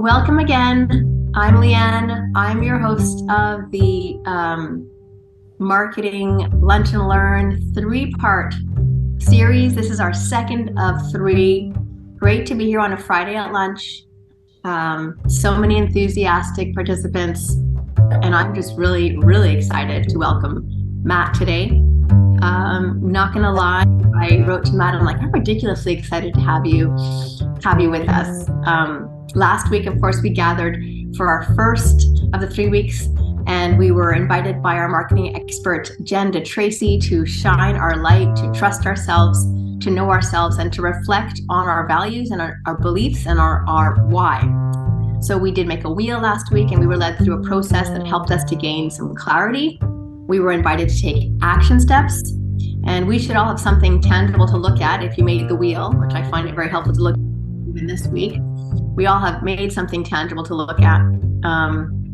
Welcome again. I'm Leanne. I'm your host of the Marketing Lunch and Learn three-part series. This is our second of three. Great to be here on a Friday at lunch. So many enthusiastic participants, and I'm just really, really excited to welcome Matt today. Not gonna lie, I wrote to Matt. I'm like, I'm ridiculously excited to have you with us. Last week, of course, we gathered for our first of the 3 weeks, and we were invited by our marketing expert, Jen DeTracy, to shine our light, to trust ourselves, to know ourselves, and to reflect on our values and our beliefs and our why. So we did make a wheel last week, and we were led through a process that helped us to gain some clarity. We were invited to take action steps, and we should all have something tangible to look at if you made the wheel, which I find it very helpful to look at even this week. We all have made something tangible to look at.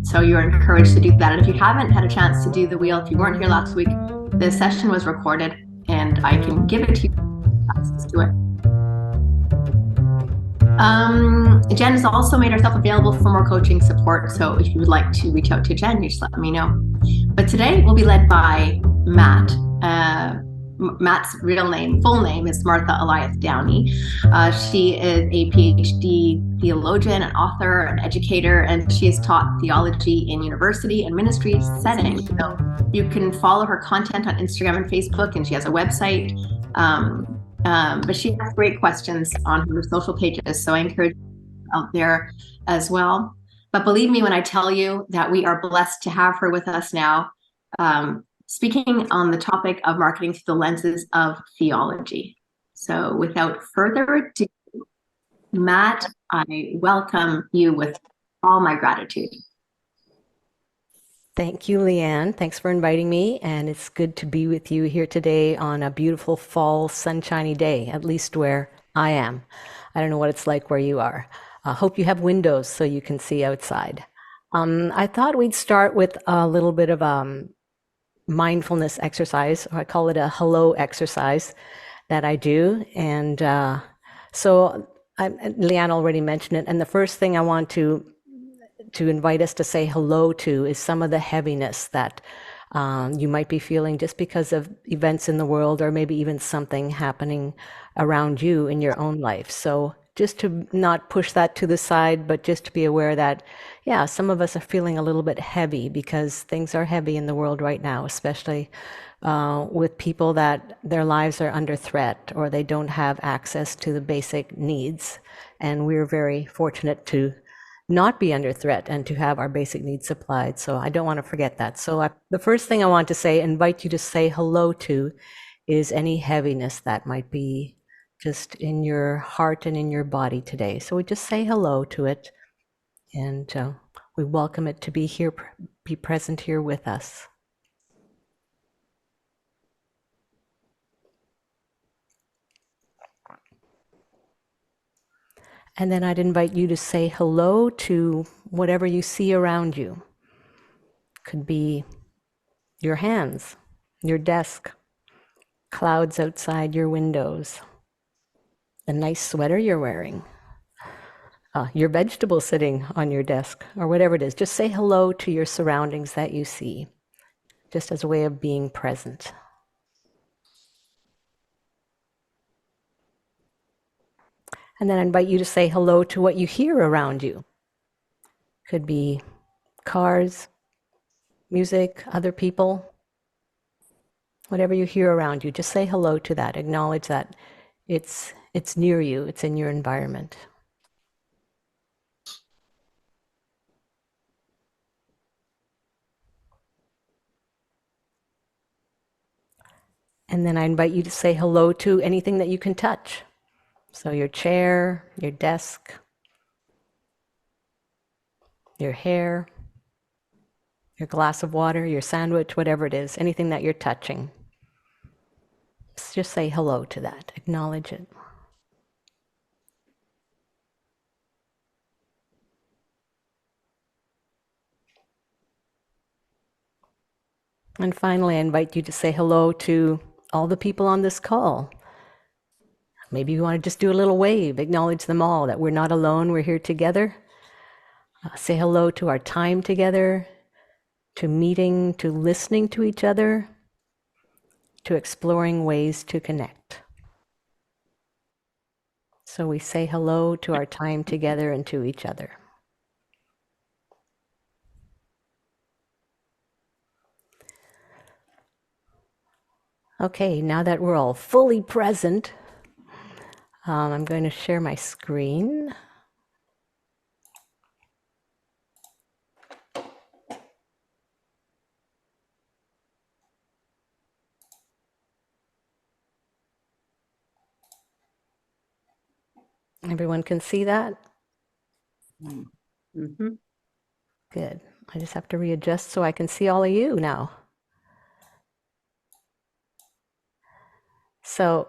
So you're encouraged to do that. And if you haven't had a chance to do the wheel, if you weren't here last week, the session was recorded and I can give it to you. Access to it. Jen has also made herself available for more coaching support. So if you would like to reach out to Jen, you just let me know. But today we'll be led by Matt. Matt's full name is Martha Elias Downey. She is a PhD theologian, an author, an educator, and she has taught theology in university and ministry settings. So you can follow her content on Instagram and Facebook, and she has a website. But she has great questions on her social pages, so I encourage you out there as well. But believe me when I tell you that we are blessed to have her with us now, speaking on the topic of marketing through the lenses of theology. So without further ado, Matt, I welcome you with all my gratitude. Thank you, Leanne. Thanks for inviting me, and it's good to be with you here today on a beautiful fall, sunshiny day, at least where I am. I don't know what it's like where you are. I hope you have windows so you can see outside. I thought we'd start with a little bit of mindfulness exercise, or I call it a hello exercise that I do. And Leanne already mentioned it. And the first thing I want to invite us to say hello to is some of the heaviness that you might be feeling just because of events in the world, or maybe even something happening around you in your own life. So just to not push that to the side, but just to be aware that, yeah, some of us are feeling a little bit heavy because things are heavy in the world right now, especially with people that their lives are under threat or they don't have access to the basic needs. And we're very fortunate to not be under threat and to have our basic needs supplied. So I don't want to forget that. So the first thing I want to say, invite you to say hello to, is any heaviness that might be just in your heart and in your body today. So we just say hello to it, and we welcome it to be here, be present here with us. And then I'd invite you to say hello to whatever you see around you. Could be your hands, your desk, clouds outside your windows, the nice sweater you're wearing, your vegetable sitting on your desk, or whatever it is. Just say hello to your surroundings that you see, just as a way of being present. And then I invite you to say hello to what you hear around you. Could be cars, music, other people, whatever you hear around you. Just say hello to that. Acknowledge that it's near you, it's in your environment. And then I invite you to say hello to anything that you can touch. So your chair, your desk, your hair, your glass of water, your sandwich, whatever it is, anything that you're touching. Just say hello to that, acknowledge it. And finally, I invite you to say hello to all the people on this call. Maybe you want to just do a little wave, acknowledge them all, that we're not alone, we're here together. Say hello to our time together, to meeting, to listening to each other, to exploring ways to connect. So we say hello to our time together and to each other. Okay, now that we're all fully present, I'm going to share my screen. Everyone can see that? Mm-hmm. Good. I just have to readjust so I can see all of you now. So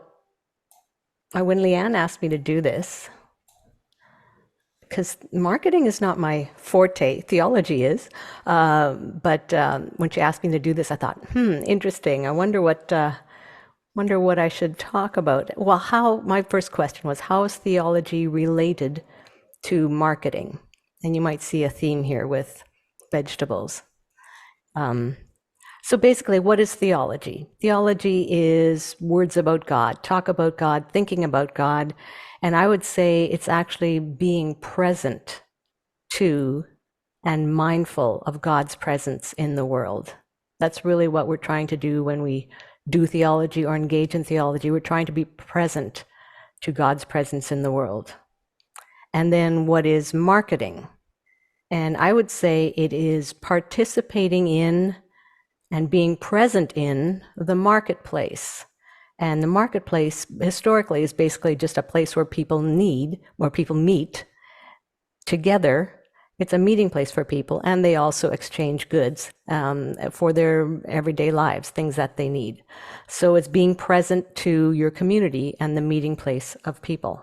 when Leanne asked me to do this, because marketing is not my forte, theology is, but when she asked me to do this, I thought, interesting. I wonder what I should talk about. Well, my first question was, how is theology related to marketing? And you might see a theme here with vegetables. So basically, what is theology? Theology is words about God, talk about God, thinking about God. And I would say it's actually being present to and mindful of God's presence in the world. That's really what we're trying to do when we do theology or engage in theology. We're trying to be present to God's presence in the world. And then what is marketing? And I would say it is participating in and being present in the marketplace. And the marketplace historically is basically just a place where people meet together. It's a meeting place for people, and they also exchange goods for their everyday lives, things that they need. So it's being present to your community and the meeting place of people.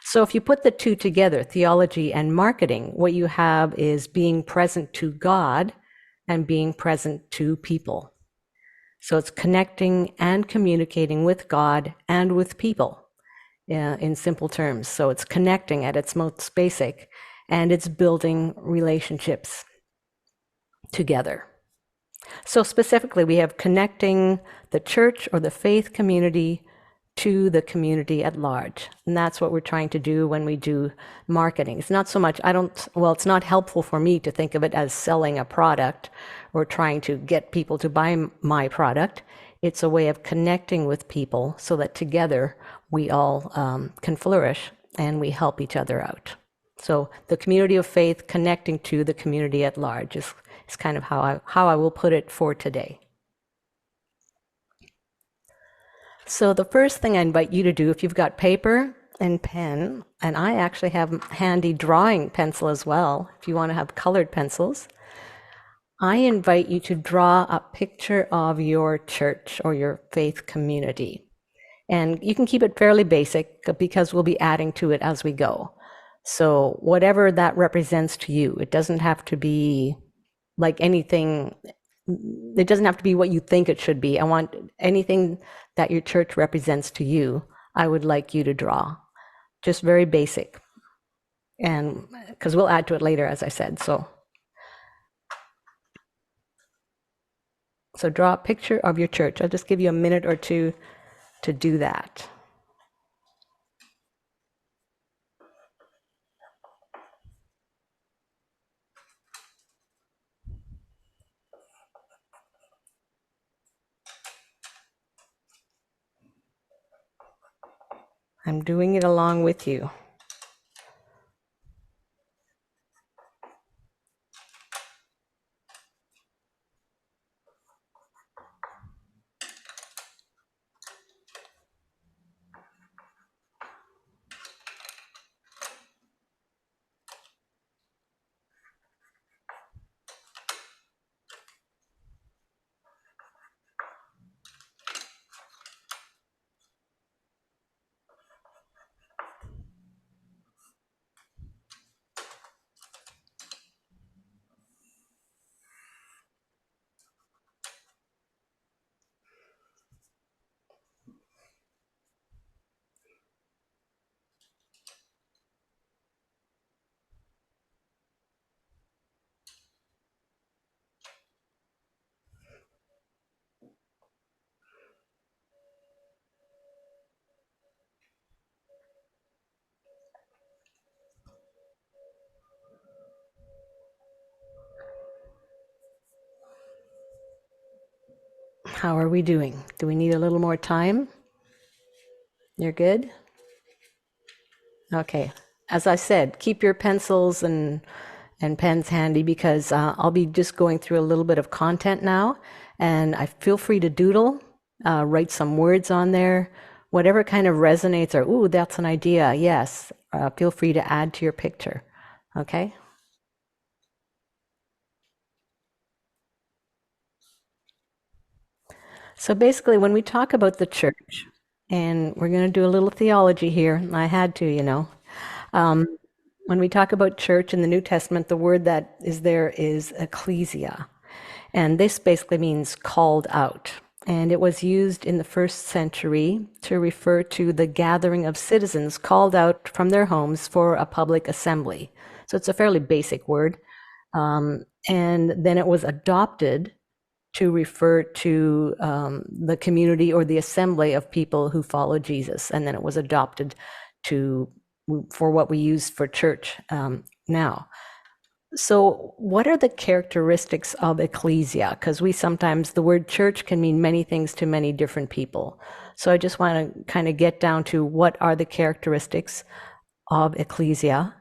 So if you put the two together, theology and marketing, what you have is being present to God and being present to people. So it's connecting and communicating with God and with people in simple terms. So it's connecting at its most basic, and it's building relationships together. So specifically, we have connecting the church or the faith community to the community at large. And that's what we're trying to do when we do marketing. It's not so much, it's not helpful for me to think of it as selling a product or trying to get people to buy my product. It's a way of connecting with people so that together we all can flourish and we help each other out. So the community of faith connecting to the community at large is kind of how I will put it for today. So the first thing I invite you to do, if you've got paper and pen, and I actually have handy drawing pencil as well, if you want to have colored pencils, I invite you to draw a picture of your church or your faith community. And you can keep it fairly basic because we'll be adding to it as we go. So whatever that represents to you, it doesn't have to be like anything. It doesn't have to be what you think it should be. I want anything that your church represents to you, I would like you to draw. Just very basic. And because we'll add to it later, as I said. So draw a picture of your church. I'll just give you a minute or two to do that. I'm doing it along with you. How are we doing? Do we need a little more time? You're good? Okay. As I said, keep your pencils and pens handy because I'll be just going through a little bit of content now, and I feel free to doodle, write some words on there, whatever kind of resonates or, ooh, that's an idea, yes, feel free to add to your picture, okay? So basically, when we talk about the church, and we're going to do a little theology here, I had to, um, when we talk about church in the New Testament, the word that is there is ecclesia. And this basically means called out. And it was used in the first century to refer to the gathering of citizens called out from their homes for a public assembly. So it's a fairly basic word. And then it was adopted to refer to the community or the assembly of people who follow Jesus. And then it was adopted for what we use for church now. So, what are the characteristics of ecclesia? Because the word church can mean many things to many different people. So, I just want to kind of get down to what are the characteristics of ecclesia.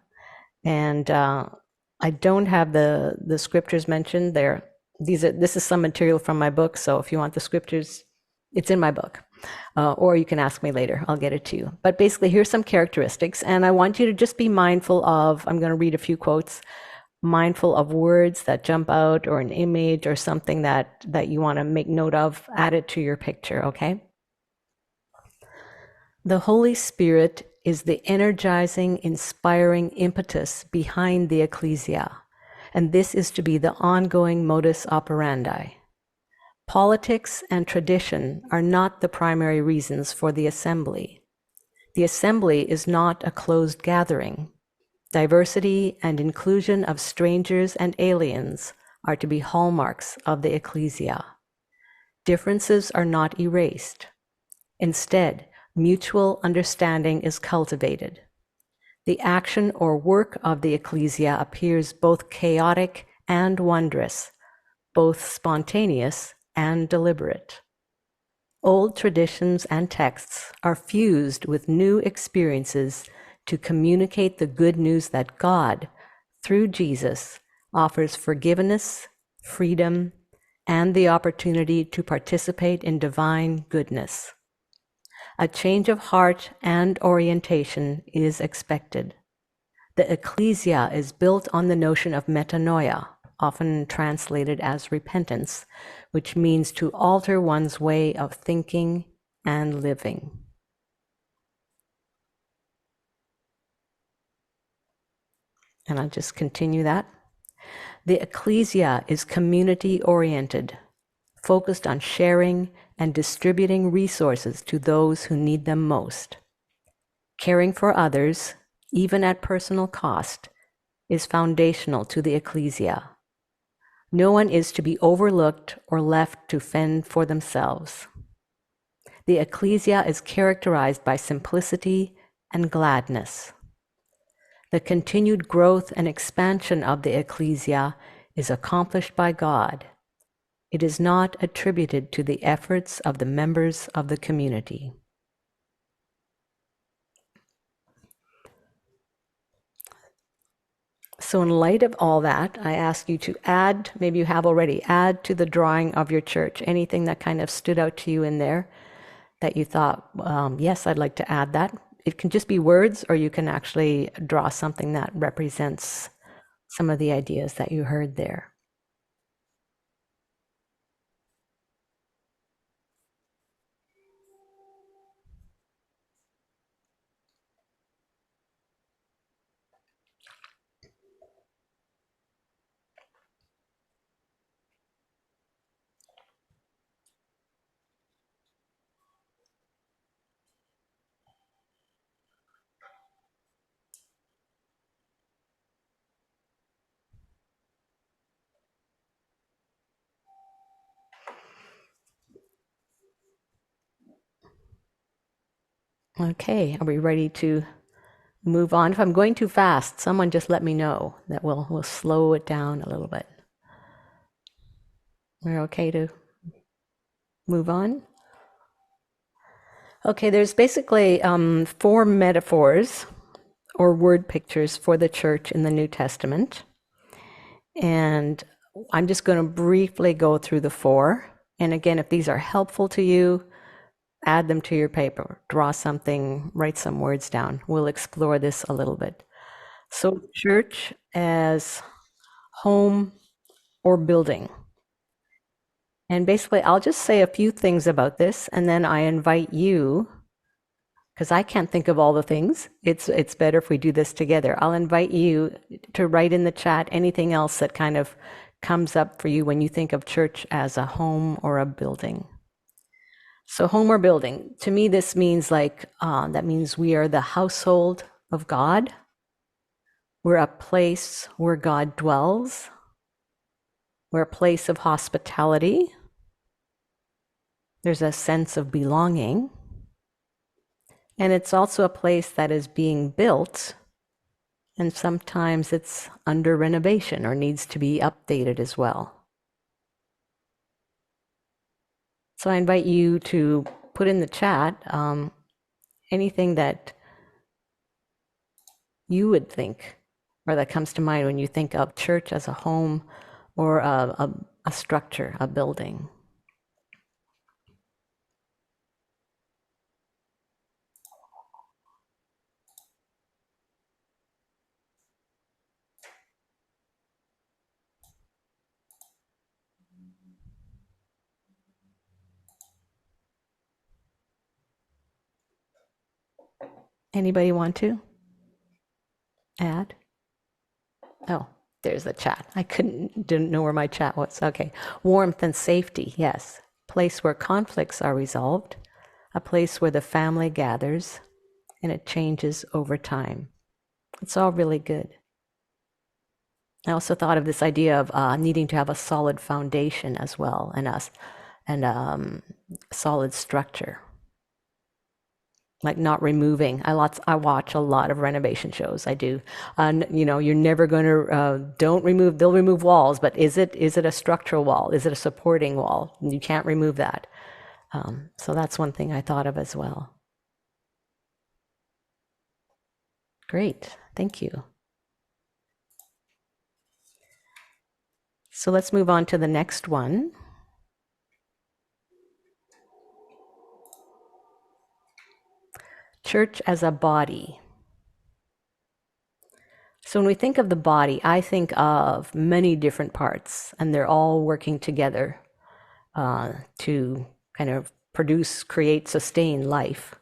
And I don't have the scriptures mentioned there. This is some material from my book. So, if you want the scriptures, it's in my book. Or you can ask me later. I'll get it to you. But basically, here's some characteristics. And I want you to just be mindful of, I'm going to read a few quotes, mindful of words that jump out or an image or something that you want to make note of, add it to your picture, okay? The Holy Spirit is the energizing, inspiring impetus behind the ecclesia, and this is to be the ongoing modus operandi. Politics and tradition are not the primary reasons for the assembly. The assembly is not a closed gathering. Diversity and inclusion of strangers and aliens are to be hallmarks of the ecclesia. Differences are not erased. Instead, mutual understanding is cultivated. The action or work of the ecclesia appears both chaotic and wondrous, both spontaneous and deliberate. Old traditions and texts are fused with new experiences to communicate the good news that God, through Jesus, offers forgiveness, freedom, and the opportunity to participate in divine goodness. A change of heart and orientation is expected. The ecclesia is built on the notion of metanoia, often translated as repentance, which means to alter one's way of thinking and living. And I'll just continue that. The ecclesia is community-oriented, focused on sharing and distributing resources to those who need them most. Caring for others, even at personal cost, is foundational to the ecclesia. No one is to be overlooked or left to fend for themselves. The ecclesia is characterized by simplicity and gladness. The continued growth and expansion of the ecclesia is accomplished by God. It is not attributed to the efforts of the members of the community. So in light of all that, I ask you to add, maybe you have already, add to the drawing of your church, anything that kind of stood out to you in there that you thought, yes, I'd like to add that. It can just be words, or you can actually draw something that represents some of the ideas that you heard there. Okay, are we ready to move on? If I'm going too fast, someone just let me know. That we'll slow it down a little bit. We're okay to move on. Okay, there's basically 4 metaphors or word pictures for the church in the New Testament. And I'm just going to briefly go through the 4. And again, if these are helpful to you, add them to your paper, draw something, write some words down. We'll explore this a little bit. So, church as home or building. And basically, I'll just say a few things about this, and then I invite you, because I can't think of all the things. It's better if we do this together. I'll invite you to write in the chat anything else that kind of comes up for you when you think of church as a home or a building. So home or building, to me, this means that means we are the household of God. We're a place where God dwells. We're a place of hospitality. There's a sense of belonging. And it's also a place that is being built, and sometimes it's under renovation or needs to be updated as well. So I invite you to put in the chat anything that you would think or that comes to mind when you think of church as a home or a structure, a building. Anybody want to add? Oh, there's the chat. Didn't know where my chat was. Okay. Warmth and safety, yes. Place where conflicts are resolved, a place where the family gathers, and it changes over time. It's all really good. I also thought of this idea of needing to have a solid foundation as well, and solid structure. Like not removing. I watch a lot of renovation shows. I do. You're never going to they'll remove walls, but is it a structural wall? Is it a supporting wall? You can't remove that. So that's one thing I thought of as well. Great, thank you. So let's move on to the next one. Church as a body. So when we think of the body, I think of many different parts, and they're all working together to kind of produce, create, sustain life.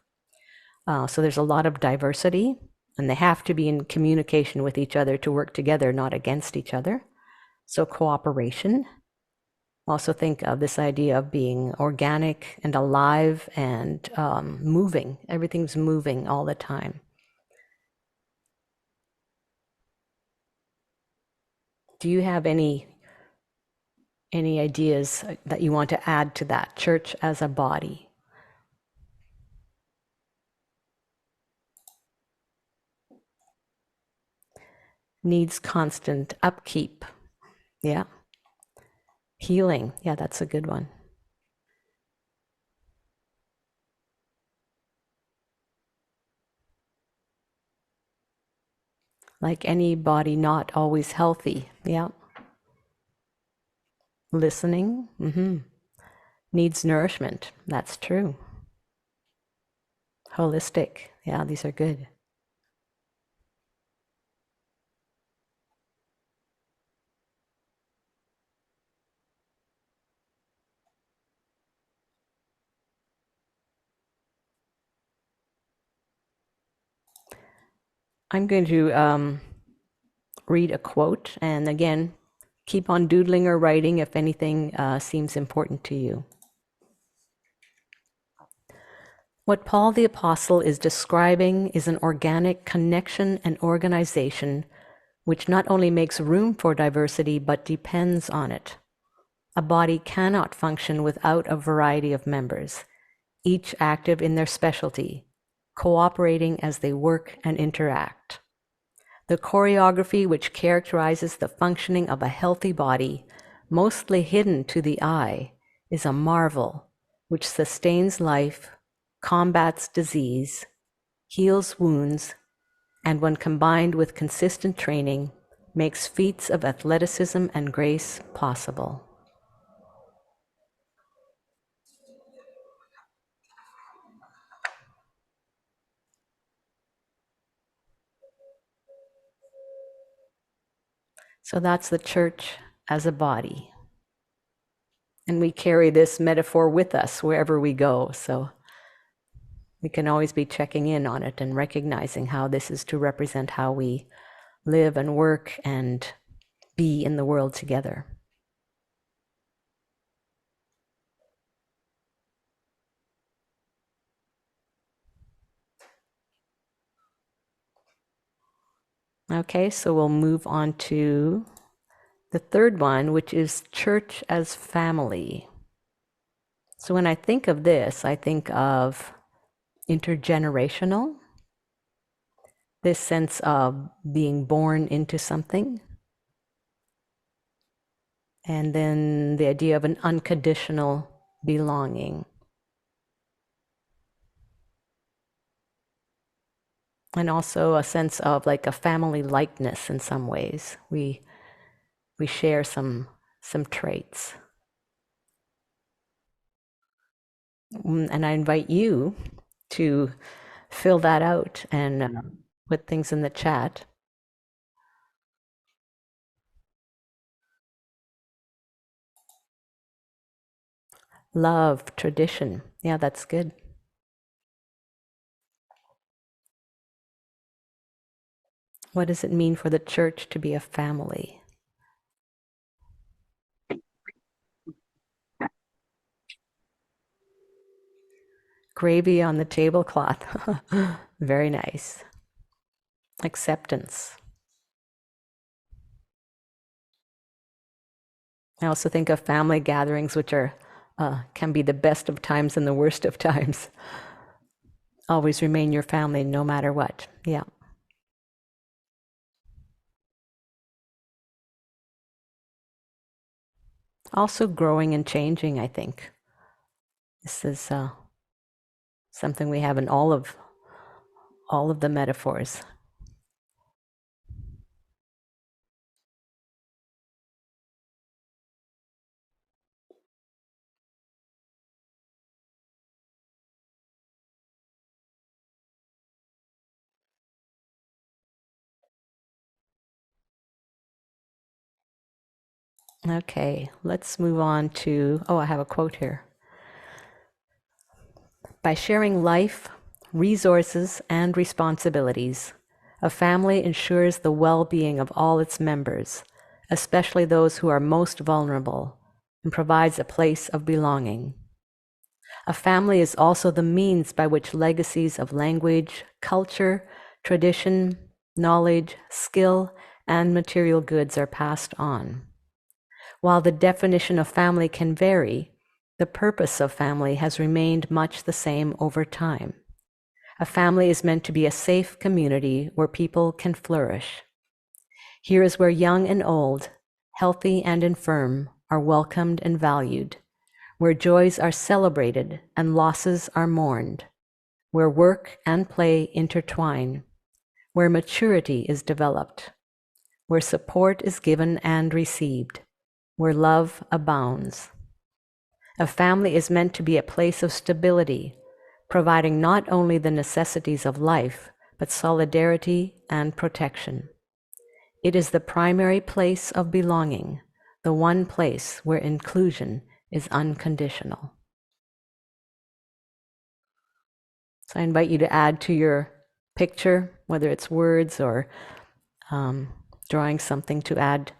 So there's a lot of diversity, and they have to be in communication with each other to work together, not against each other. So cooperation. Also think of this idea of being organic and alive and moving. Everything's moving all the time. Do you have any ideas that you want to add to that? Church as a body. Needs constant upkeep. Yeah. Healing. Yeah, that's a good one. Like any body, not always healthy. Yeah. Listening. Needs nourishment. That's true. Holistic. Yeah, these are good. I'm going to read a quote, and again, keep on doodling or writing if anything seems important to you. What Paul the Apostle is describing is an organic connection and organization which not only makes room for diversity, but depends on it. A body cannot function without a variety of members, each active in their specialty, cooperating as they work and interact. The choreography which characterizes the functioning of a healthy body, mostly hidden to the eye, is a marvel, which sustains life, combats disease, heals wounds, and when combined with consistent training, makes feats of athleticism and grace possible. So that's the church as a body. And we carry this metaphor with us wherever we go. So we can always be checking in on it and recognizing how this is to represent how we live and work and be in the world together. Okay, so we'll move on to the third one, which is church as family. So when I think of this, I think of intergenerational, this sense of being born into something, and then the idea of an unconditional belonging. And also a sense of like a family likeness in some ways. We share some traits. And I invite you to fill that out and put things in the chat. Love, tradition. Yeah, that's good. What does it mean for the church to be a family? Gravy on the tablecloth. Very nice. Acceptance. I also think of family gatherings, which are can be the best of times and the worst of times. Always remain your family no matter what. Yeah. Also growing and changing, I think. This is something we have in all of the metaphors. Okay, let's move on to, I have a quote here. By sharing life, resources, and responsibilities, a family ensures the well-being of all its members, especially those who are most vulnerable, and provides a place of belonging. A family is also the means by which legacies of language, culture, tradition, knowledge, skill, and material goods are passed on. While the definition of family can vary, the purpose of family has remained much the same over time. A family is meant to be a safe community where people can flourish. Here is where young and old, healthy and infirm, are welcomed and valued, where joys are celebrated and losses are mourned, where work and play intertwine, where maturity is developed, where support is given and received, where love abounds. A family is meant to be a place of stability, providing not only the necessities of life, but solidarity and protection. It is the primary place of belonging, the one place where inclusion is unconditional. So I invite you to add to your picture, whether it's words or drawing something, to add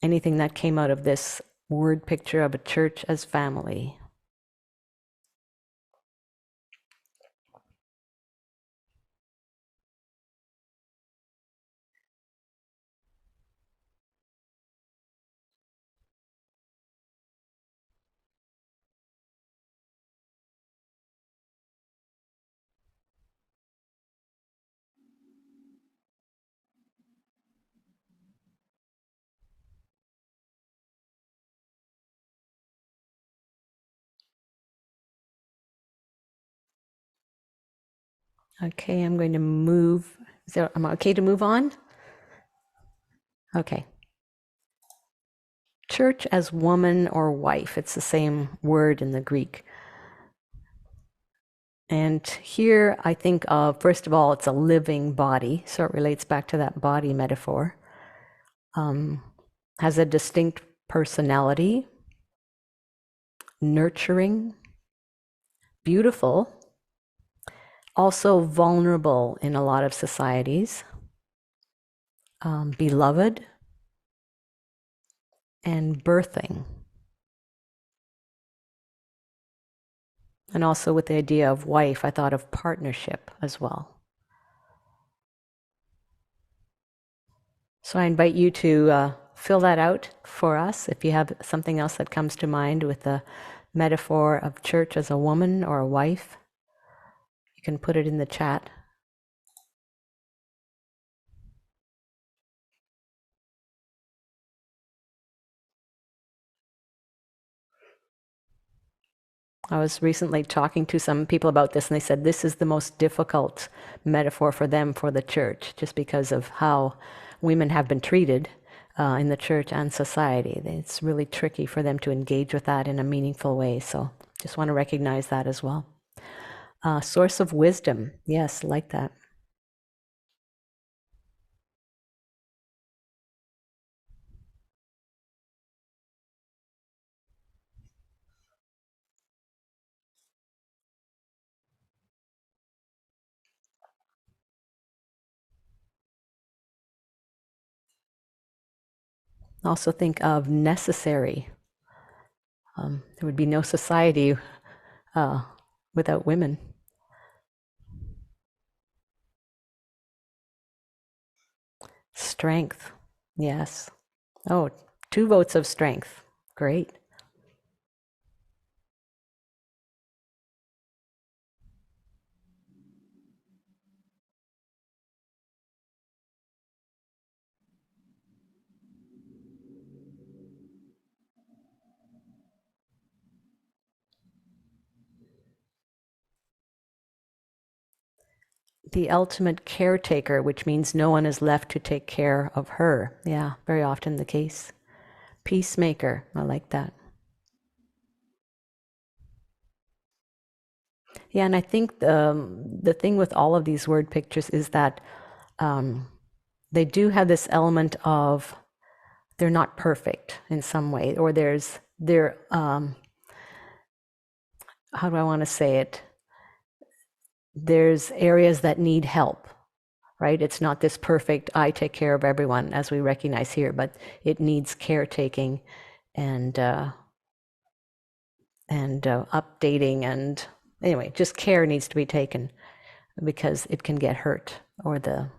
anything that came out of this word picture of a church as family. Okay, I'm going to move. Am I okay to move on? Okay. Church as woman or wife, it's the same word in the Greek. And here I think of, first of all, it's a living body, so it relates back to that body metaphor. Has a distinct personality, nurturing, beautiful, also vulnerable in a lot of societies, beloved, and birthing. And also with the idea of wife, I thought of partnership as well. So I invite you to fill that out for us. If you have something else that comes to mind with the metaphor of church as a woman or a wife, you can put it in the chat. I was recently talking to some people about this, and they said this is the most difficult metaphor for them for the church, just because of how women have been treated in the church and society. It's really tricky for them to engage with that in a meaningful way. So just want to recognize that as well. Source of wisdom. Yes, like that. Also think of necessary. There would be no society without women. Strength. Yes. Oh, 2 votes of strength. Great. The ultimate caretaker, which means no one is left to take care of her. Yeah, very often the case. Peacemaker. I like that. Yeah, and I think the thing with all of these word pictures is that they do have this element of they're not perfect in some way, or they're how do I want to say it? There's areas that need help, right? It's not this perfect, I take care of everyone, as we recognize here, but it needs caretaking and updating, and anyway, just care needs to be taken because it can get hurt, or the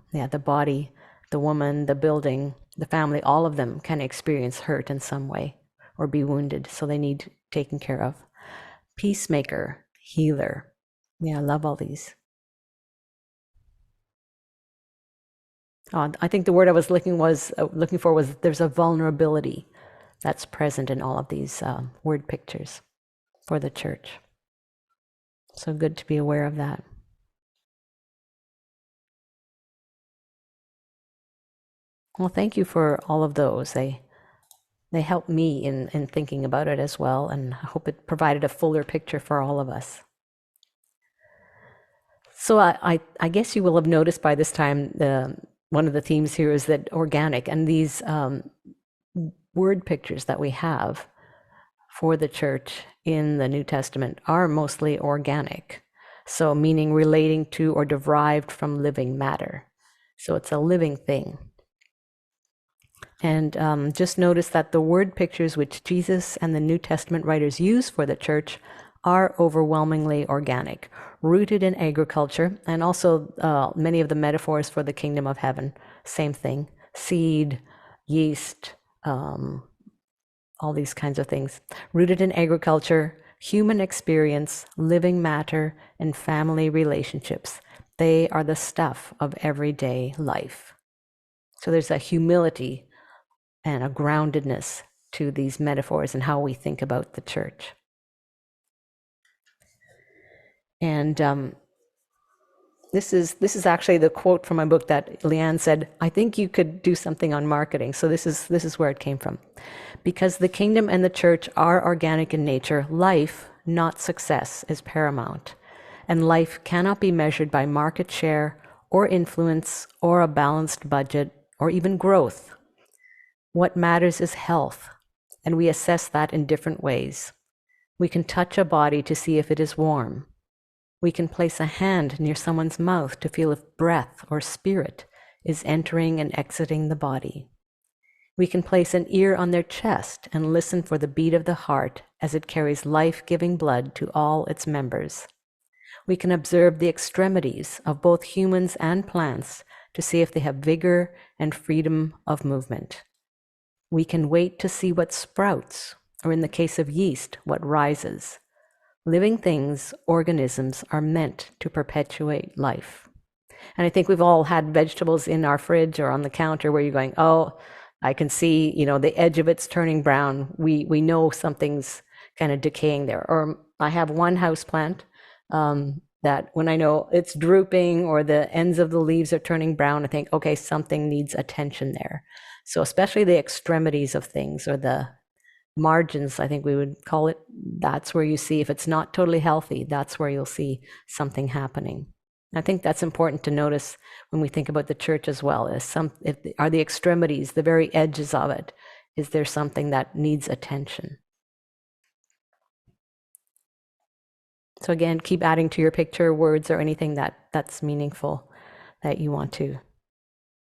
body, the woman, the building, the family, all of them can experience hurt in some way or be wounded, so they need taken care of. Peacemaker, healer. Yeah, I love all these. I think the word I was looking for was there's a vulnerability that's present in all of these word pictures for the church. So good to be aware of that. Well, thank you for all of those. They help me in thinking about it as well, and I hope it provided a fuller picture for all of us. So I guess you will have noticed by this time one of the themes here is that organic, and these word pictures that we have for the church in the New Testament are mostly organic. So meaning relating to or derived from living matter. So it's a living thing. And just notice that the word pictures which Jesus and the New Testament writers use for the church are overwhelmingly organic, rooted in agriculture, and also many of the metaphors for the kingdom of heaven, same thing, seed, yeast, all these kinds of things. Rooted in agriculture, human experience, living matter, and family relationships. They are the stuff of everyday life. So there's a humility and a groundedness to these metaphors and how we think about the church. And This is actually the quote from my book that Leanne said, I think you could do something on marketing. So this is where it came from. Because the kingdom and the church are organic in nature, life, not success, is paramount. And life cannot be measured by market share or influence or a balanced budget or even growth. What matters is health, and we assess that in different ways. We can touch a body to see if it is warm. We can place a hand near someone's mouth to feel if breath or spirit is entering and exiting the body. We can place an ear on their chest and listen for the beat of the heart as it carries life-giving blood to all its members. We can observe the extremities of both humans and plants to see if they have vigor and freedom of movement. We can wait to see what sprouts, or in the case of yeast, what rises. Living things, organisms, are meant to perpetuate life. And I think we've all had vegetables in our fridge or on the counter where you're going, oh, I can see, the edge of it's turning brown. We know something's kind of decaying there. Or I have one house plant that when I know it's drooping or the ends of the leaves are turning brown, I think, okay, something needs attention there. So especially the extremities of things or the margins, I think we would call it, that's where you see, if it's not totally healthy, that's where you'll see something happening. I think that's important to notice when we think about the church as well. Are the extremities, the very edges of it, is there something that needs attention? So again, keep adding to your picture words or anything that's meaningful that you want to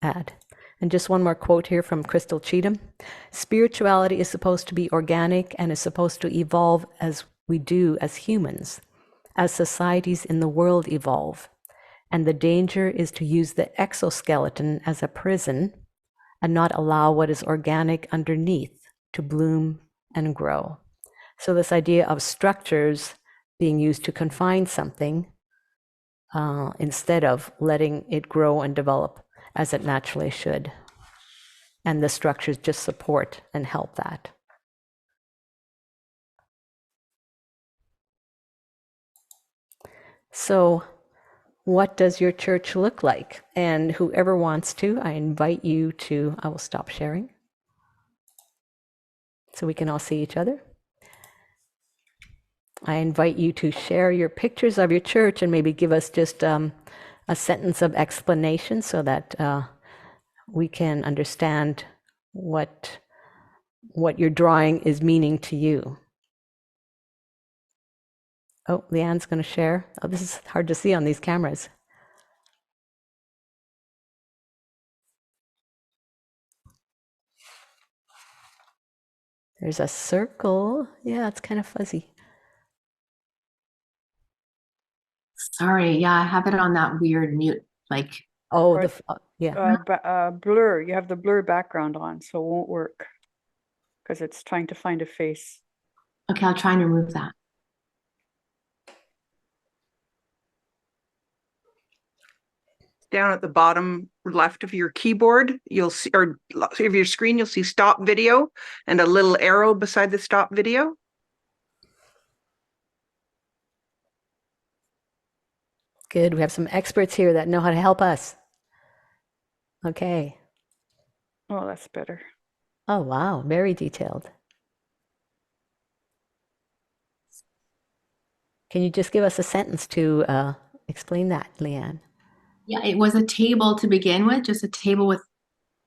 add. And just one more quote here from Crystal Cheatham. Spirituality is supposed to be organic and is supposed to evolve as we do as humans, as societies in the world evolve. And the danger is to use the exoskeleton as a prison and not allow what is organic underneath to bloom and grow. So this idea of structures being used to confine something instead of letting it grow and develop as it naturally should. And the structures just support and help that. So what does your church look like? And whoever wants to, I invite you to, I will stop sharing so we can all see each other. I invite you to share your pictures of your church and maybe give us just a sentence of explanation so that we can understand what your drawing is meaning to you. Oh, Leanne's going to share. Oh, this is hard to see on these cameras. There's a circle. Yeah, it's kind of fuzzy. Sorry, yeah, I have it on that weird mute, like. Oh, blur. You have the blur background on, so it won't work because it's trying to find a face. Okay, I'll try and remove that. Down at the bottom left of your keyboard, you'll see, or of your screen, you'll see stop video and a little arrow beside the stop video. Good. We have some experts here that know how to help us. Okay. Oh, that's better. Oh, wow. Very detailed. Can you just give us a sentence to explain that, Leanne? Yeah, it was a table to begin with, just a table with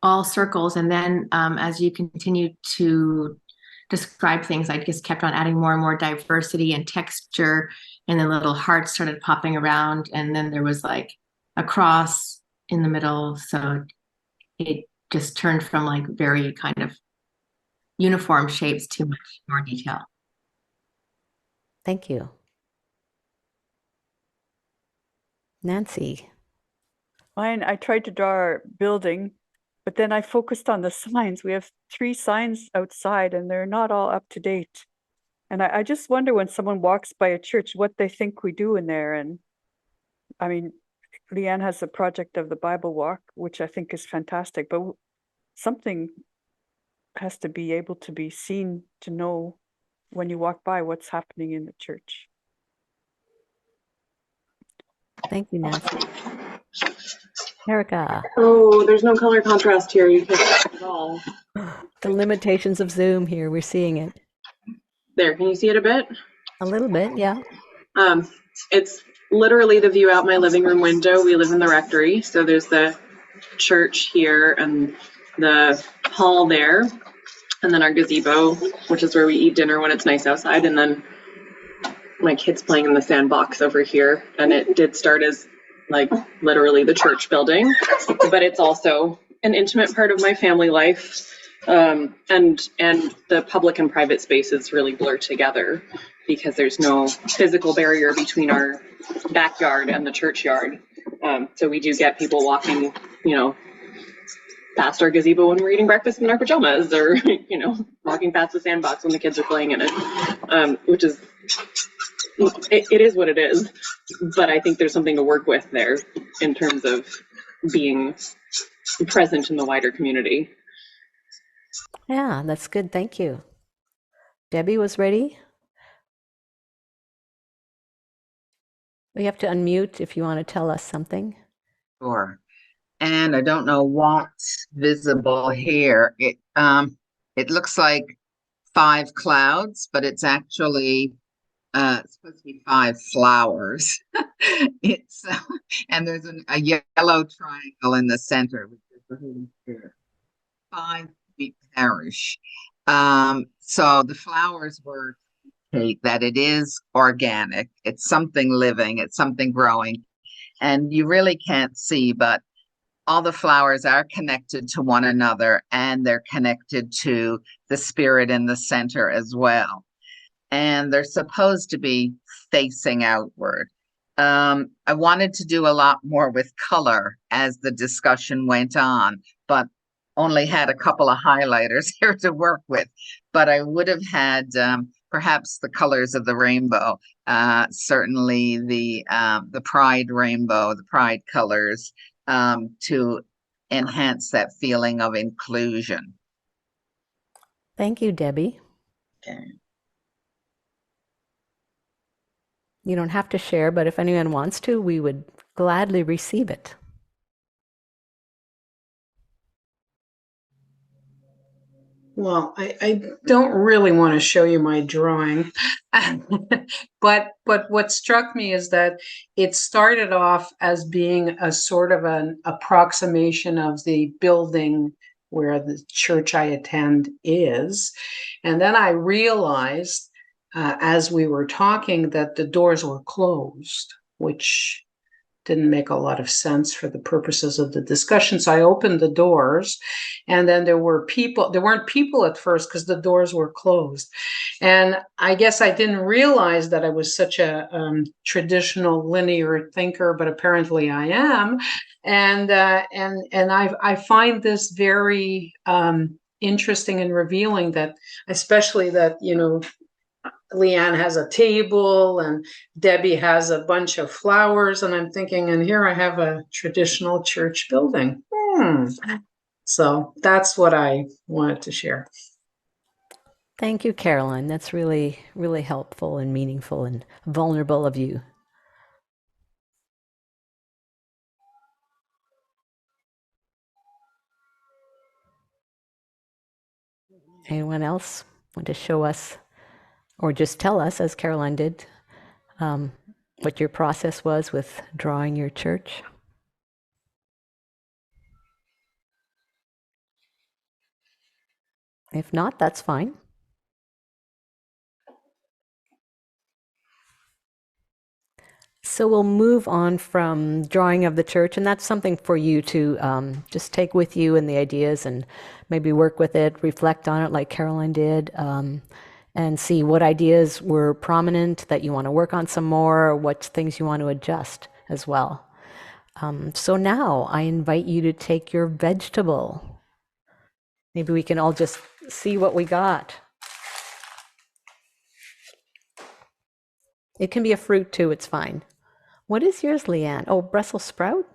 all circles. And then as you continue to describe things, I just kept on adding more and more diversity and texture. And then little hearts started popping around. And then there was like a cross in the middle. So it just turned from like very kind of uniform shapes to much more detail. Thank you. Nancy. Mine, I tried to draw our building, but then I focused on the signs. We have 3 signs outside and they're not all up to date. And I just wonder when someone walks by a church, what they think we do in there. And I mean, Leanne has a project of the Bible walk, which I think is fantastic, but something has to be able to be seen to know when you walk by what's happening in the church. Thank you, Nancy. Erica. Oh, there's no color contrast here. You can't see it at all. The limitations of Zoom here, we're seeing it. There, can you see it a bit? A little bit, yeah. It's literally the view out my living room window. We live in the rectory, so there's the church here and the hall there, and then our gazebo, which is where we eat dinner when it's nice outside, and then my kids playing in the sandbox over here. And it did start as like literally the church building, but it's also an intimate part of my family life. And the public and private spaces really blur together because there's no physical barrier between our backyard and the churchyard. So we do get people walking, past our gazebo when we're eating breakfast in our pajamas, or, walking past the sandbox when the kids are playing in it, which is, it is what it is. But I think there's something to work with there in terms of being present in the wider community. Yeah, that's good. Thank you. Debbie was ready. We have to unmute if you want to tell us something. Sure. And I don't know what's visible here. It looks like 5 clouds, but it's actually supposed to be 5 flowers. It's and there's a yellow triangle in the center, which is the Holy Spirit. 5 feet parish. So the flowers were that it is organic. It's something living. It's something growing, and you really can't see, but all the flowers are connected to one another, and they're connected to the spirit in the center as well. And they're supposed to be facing outward. I wanted to do a lot more with color as the discussion went on, but only had a couple of highlighters here to work with. But I would have had perhaps the colors of the rainbow, certainly the pride rainbow, the pride colors, to enhance that feeling of inclusion. Thank you, Debbie. Okay. You don't have to share, but if anyone wants to, we would gladly receive it. Well, I don't really want to show you my drawing, but what struck me is that it started off as being a sort of an approximation of the building where the church I attend is. And then I realized as we were talking that the doors were closed, which didn't make a lot of sense for the purposes of the discussion. So I opened the doors, and then there weren't people at first because the doors were closed. And I guess I didn't realize that I was such a traditional linear thinker, but apparently I am. And I find this very interesting and revealing, that especially that, Leanne has a table and Debbie has a bunch of flowers, and I'm thinking, and here I have a traditional church building. So that's what I wanted to share. Thank you, Caroline. That's really, really helpful and meaningful and vulnerable of you. Anyone else want to show us, or just tell us, as Caroline did, what your process was with drawing your church? If not, that's fine. So we'll move on from drawing of the church, and that's something for you to just take with you and the ideas and maybe work with it, reflect on it like Caroline did, and see what ideas were prominent that you want to work on some more, or what things you want to adjust as well. So now I invite you to take your vegetable. Maybe we can all just see what we got. It can be a fruit too, it's fine. What is yours, Leanne? Oh, Brussels sprout?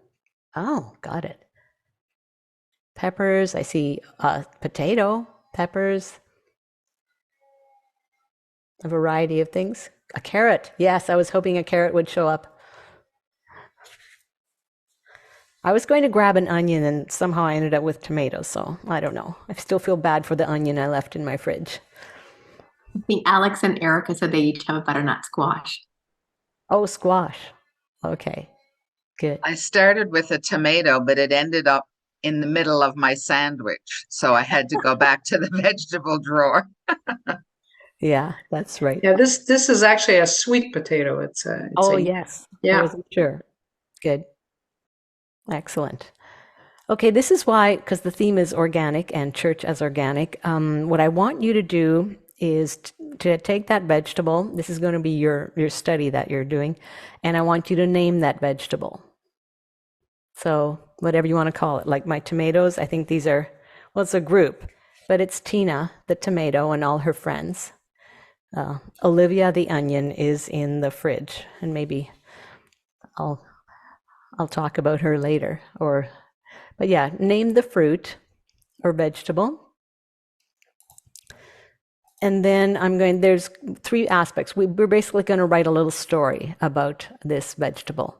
Oh, got it. Peppers, I see potato, peppers, a variety of things. A carrot, yes, I was hoping a carrot would show up. I was going to grab an onion and somehow I ended up with tomatoes, so I don't know. I still feel bad for the onion I left in my fridge. I think Alex and Erica said they each have a butternut squash. Oh, squash. Okay, good. I started with a tomato, but it ended up in the middle of my sandwich. So I had to go back to the vegetable drawer. Yeah, that's right. Yeah, this is actually a sweet potato. It's Oh, a yes. I yeah. wasn't sure. Good. Excellent. Okay, this is why, because the theme is organic and church as organic. What I want you to do is to take that vegetable. This is going to be your study that you're doing, and I want you to name that vegetable. So whatever you want to call it, like my tomatoes, I think these are, well, it's a group, but it's Tina, the tomato, and all her friends. Olivia, the onion, is in the fridge, and maybe I'll talk about her later. But yeah, name the fruit or vegetable. And then there's three aspects. We're basically going to write a little story about this vegetable.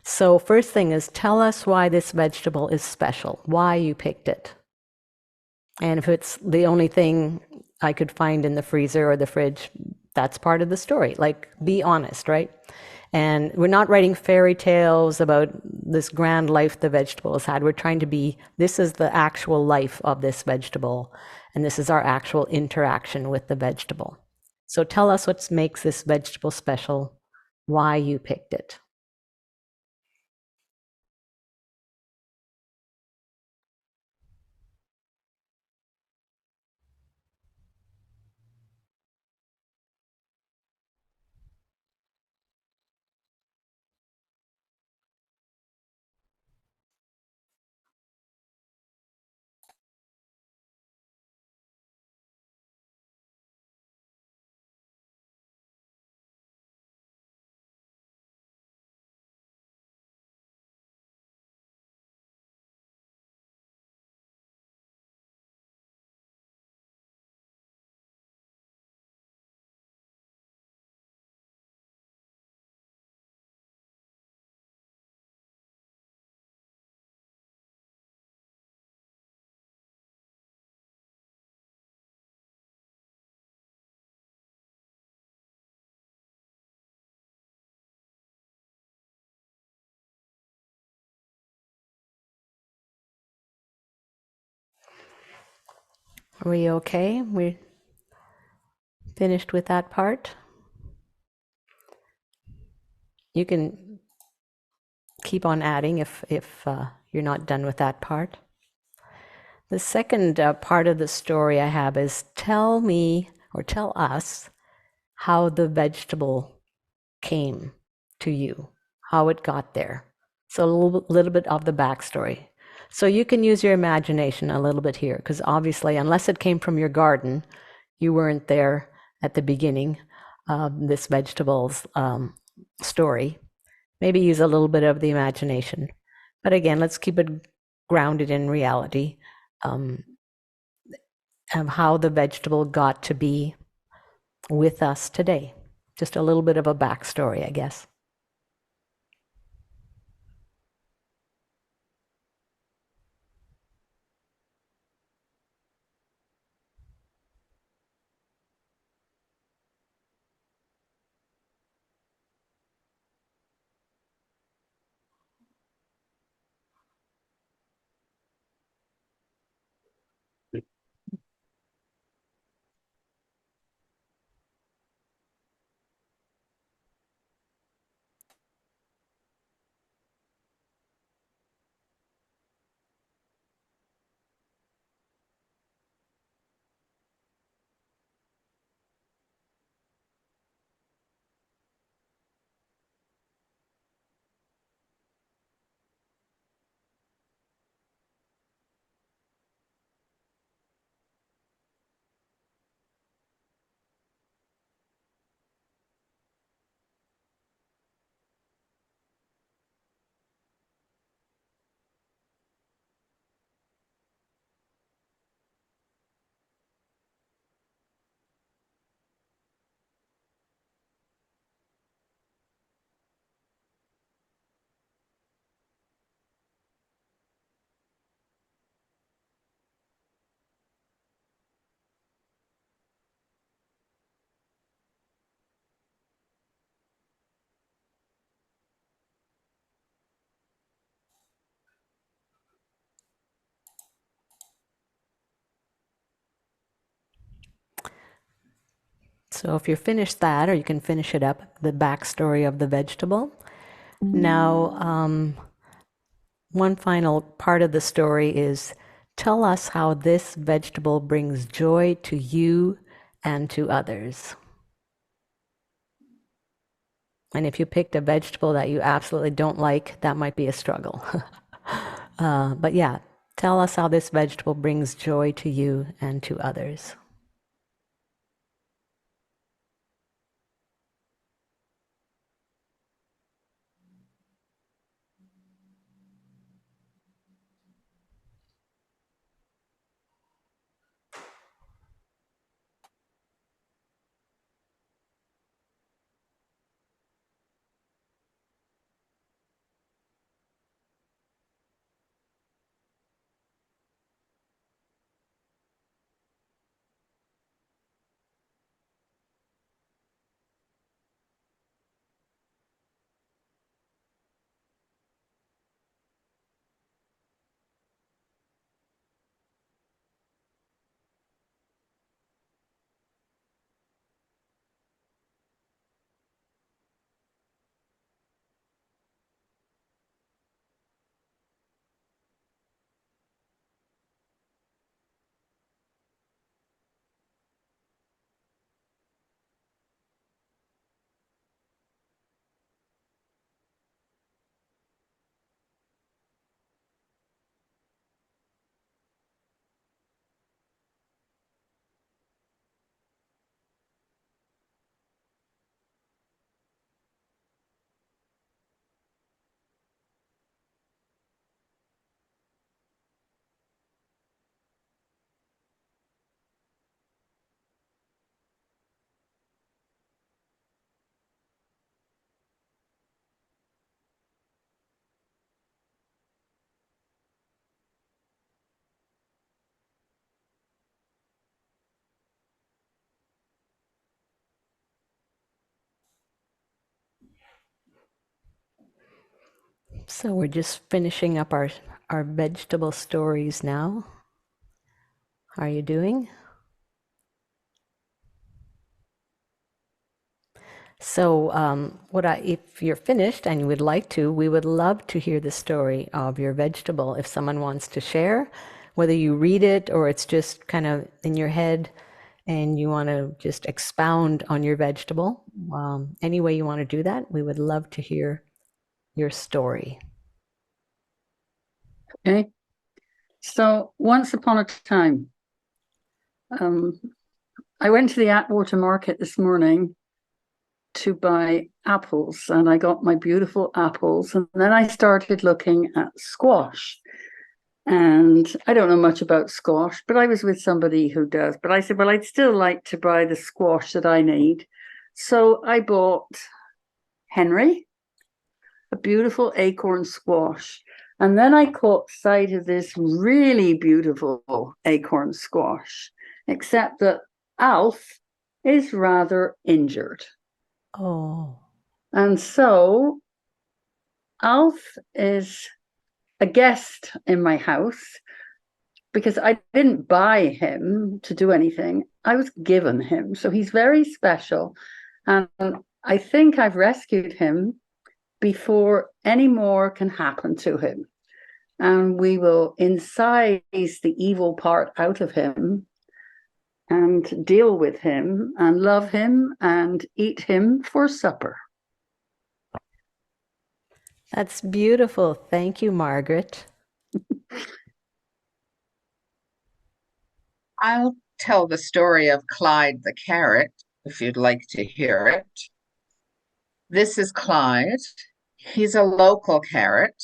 So first thing is, tell us why this vegetable is special, why you picked it. And if it's the only thing I could find in the freezer or the fridge, that's part of the story. Like, be honest, right? And we're not writing fairy tales about this grand life the vegetable has had. We're trying to be, this is the actual life of this vegetable, and this is our actual interaction with the vegetable. So tell us what makes this vegetable special, why you picked it. Are we okay? We're finished with that part? You can keep on adding if you're not done with that part. The second part of the story I have is tell me or tell us how the vegetable came to you, how it got there. So a little bit of the backstory. So you can use your imagination a little bit here, because obviously, unless it came from your garden, you weren't there at the beginning of this vegetable's story. Maybe use a little bit of the imagination. But again, let's keep it grounded in reality of how the vegetable got to be with us today. Just a little bit of a backstory, I guess. So if you're finished that, or you can finish it up, the backstory of the vegetable. Now, one final part of the story is tell us how this vegetable brings joy to you and to others. And if you picked a vegetable that you absolutely don't like, that might be a struggle. But yeah, tell us how this vegetable brings joy to you and to others. So we're just finishing up our vegetable stories now. How are you doing? So if you're finished and you would like to, we would love to hear the story of your vegetable. If someone wants to share, whether you read it or it's just kind of in your head and you want to just expound on your vegetable, any way you want to do that, we would love to hear your story. Okay. So once upon a time, I went to the Atwater market this morning to buy apples, and I got my beautiful apples, and then I started looking at squash. And I don't know much about squash, but I was with somebody who does. But I said, well, I'd still like to buy the squash that I need. So I bought Henry, a beautiful acorn squash. And then I caught sight of this really beautiful acorn squash, except that Alf is rather injured. Oh. And so Alf is a guest in my house because I didn't buy him to do anything. I was given him. So he's very special. And I think I've rescued him before any more can happen to him. And we will incise the evil part out of him and deal with him and love him and eat him for supper. That's beautiful. Thank you, Margaret. I'll tell the story of Clyde the carrot, if you'd like to hear it. This is Clyde. He's a local carrot.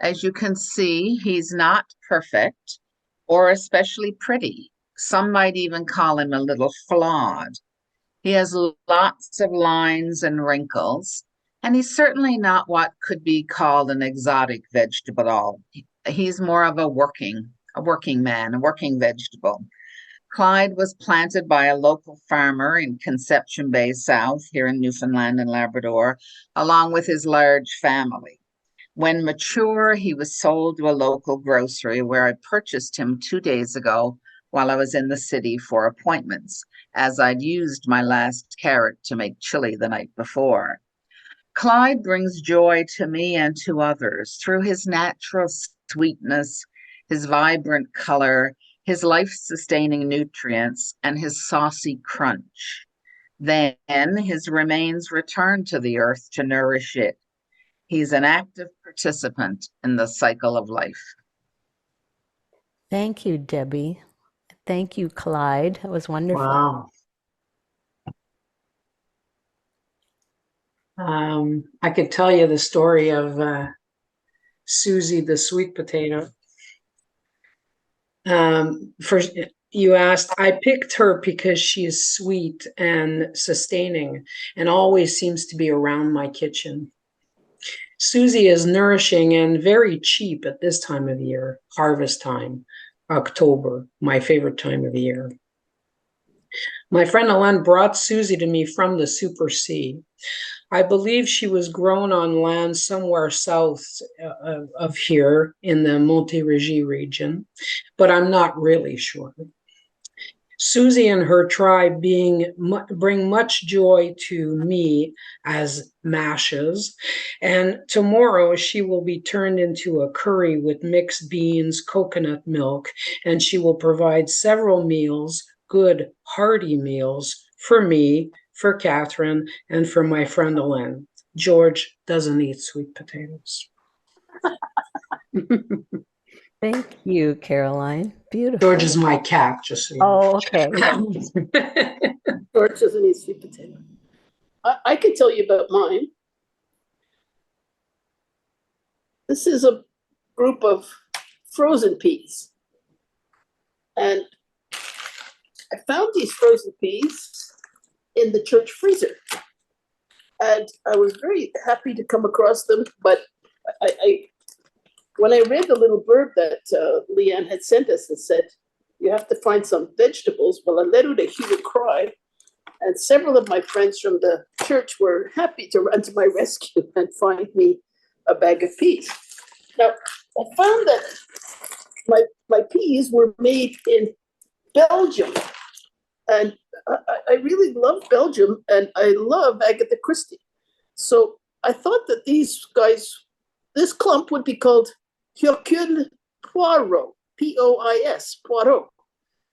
As you can see, he's not perfect or especially pretty. Some might even call him a little flawed. He has lots of lines and wrinkles, and he's certainly not what could be called an exotic vegetable at all. He's more of a working man, a working vegetable. Clyde was planted by a local farmer in Conception Bay South here in Newfoundland and Labrador, along with his large family. When mature, he was sold to a local grocery where I purchased him 2 days ago while I was in the city for appointments, as I'd used my last carrot to make chili the night before. Clyde brings joy to me and to others through his natural sweetness, his vibrant color, his life-sustaining nutrients, and his saucy crunch. Then his remains return to the earth to nourish it. He's an active participant in the cycle of life. Thank you, Debbie. Thank you, Clyde. That was wonderful. Wow. I could tell you the story of Susie the sweet potato. First, you asked, I picked her because she is sweet and sustaining and always seems to be around my kitchen. Susie is nourishing and very cheap at this time of year, harvest time, October, my favorite time of the year. My friend Hélène brought Susie to me from the Super C. I believe she was grown on land somewhere south of here in the Montérégie region, but I'm not really sure. Susie and her tribe bring much joy to me as mashes, and tomorrow she will be turned into a curry with mixed beans, coconut milk, and she will provide several meals, good hearty meals, for me, for Catherine, and for my friend Hélène. George doesn't eat sweet potatoes. Thank you, Caroline. Beautiful. George is my cat, just so you know. Oh, okay. George doesn't eat sweet potato. I can tell you about mine. This is a group of frozen peas. And I found these frozen peas in the church freezer. And I was very happy to come across them, but when I read the little blurb that Leanne had sent us and said, you have to find some vegetables, well, I let out a hue and cry. And several of my friends from the church were happy to run to my rescue and find me a bag of peas. Now, I found that my peas were made in Belgium. And I really love Belgium, and I love Agatha Christie. So I thought that these guys, this clump would be called Hercule Poirot, P-O-I-S, Poirot,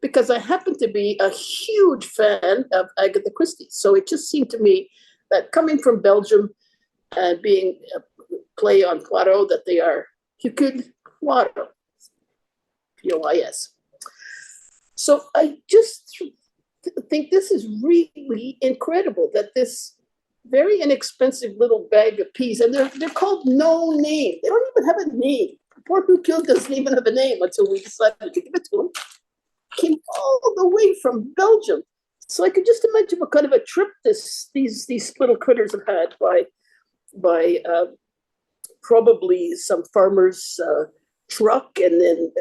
because I happen to be a huge fan of Agatha Christie. So it just seemed to me that coming from Belgium and being a play on Poirot, that they are Hercule Poirot, P-O-I-S. So I just think this is really incredible that this very inexpensive little bag of peas, and they're called no name. They don't even have a name. Poor Hercule doesn't even have a name until we decided to give it to him. Came all the way from Belgium. So I could just imagine what kind of a trip these little critters have had by probably some farmer's truck, and then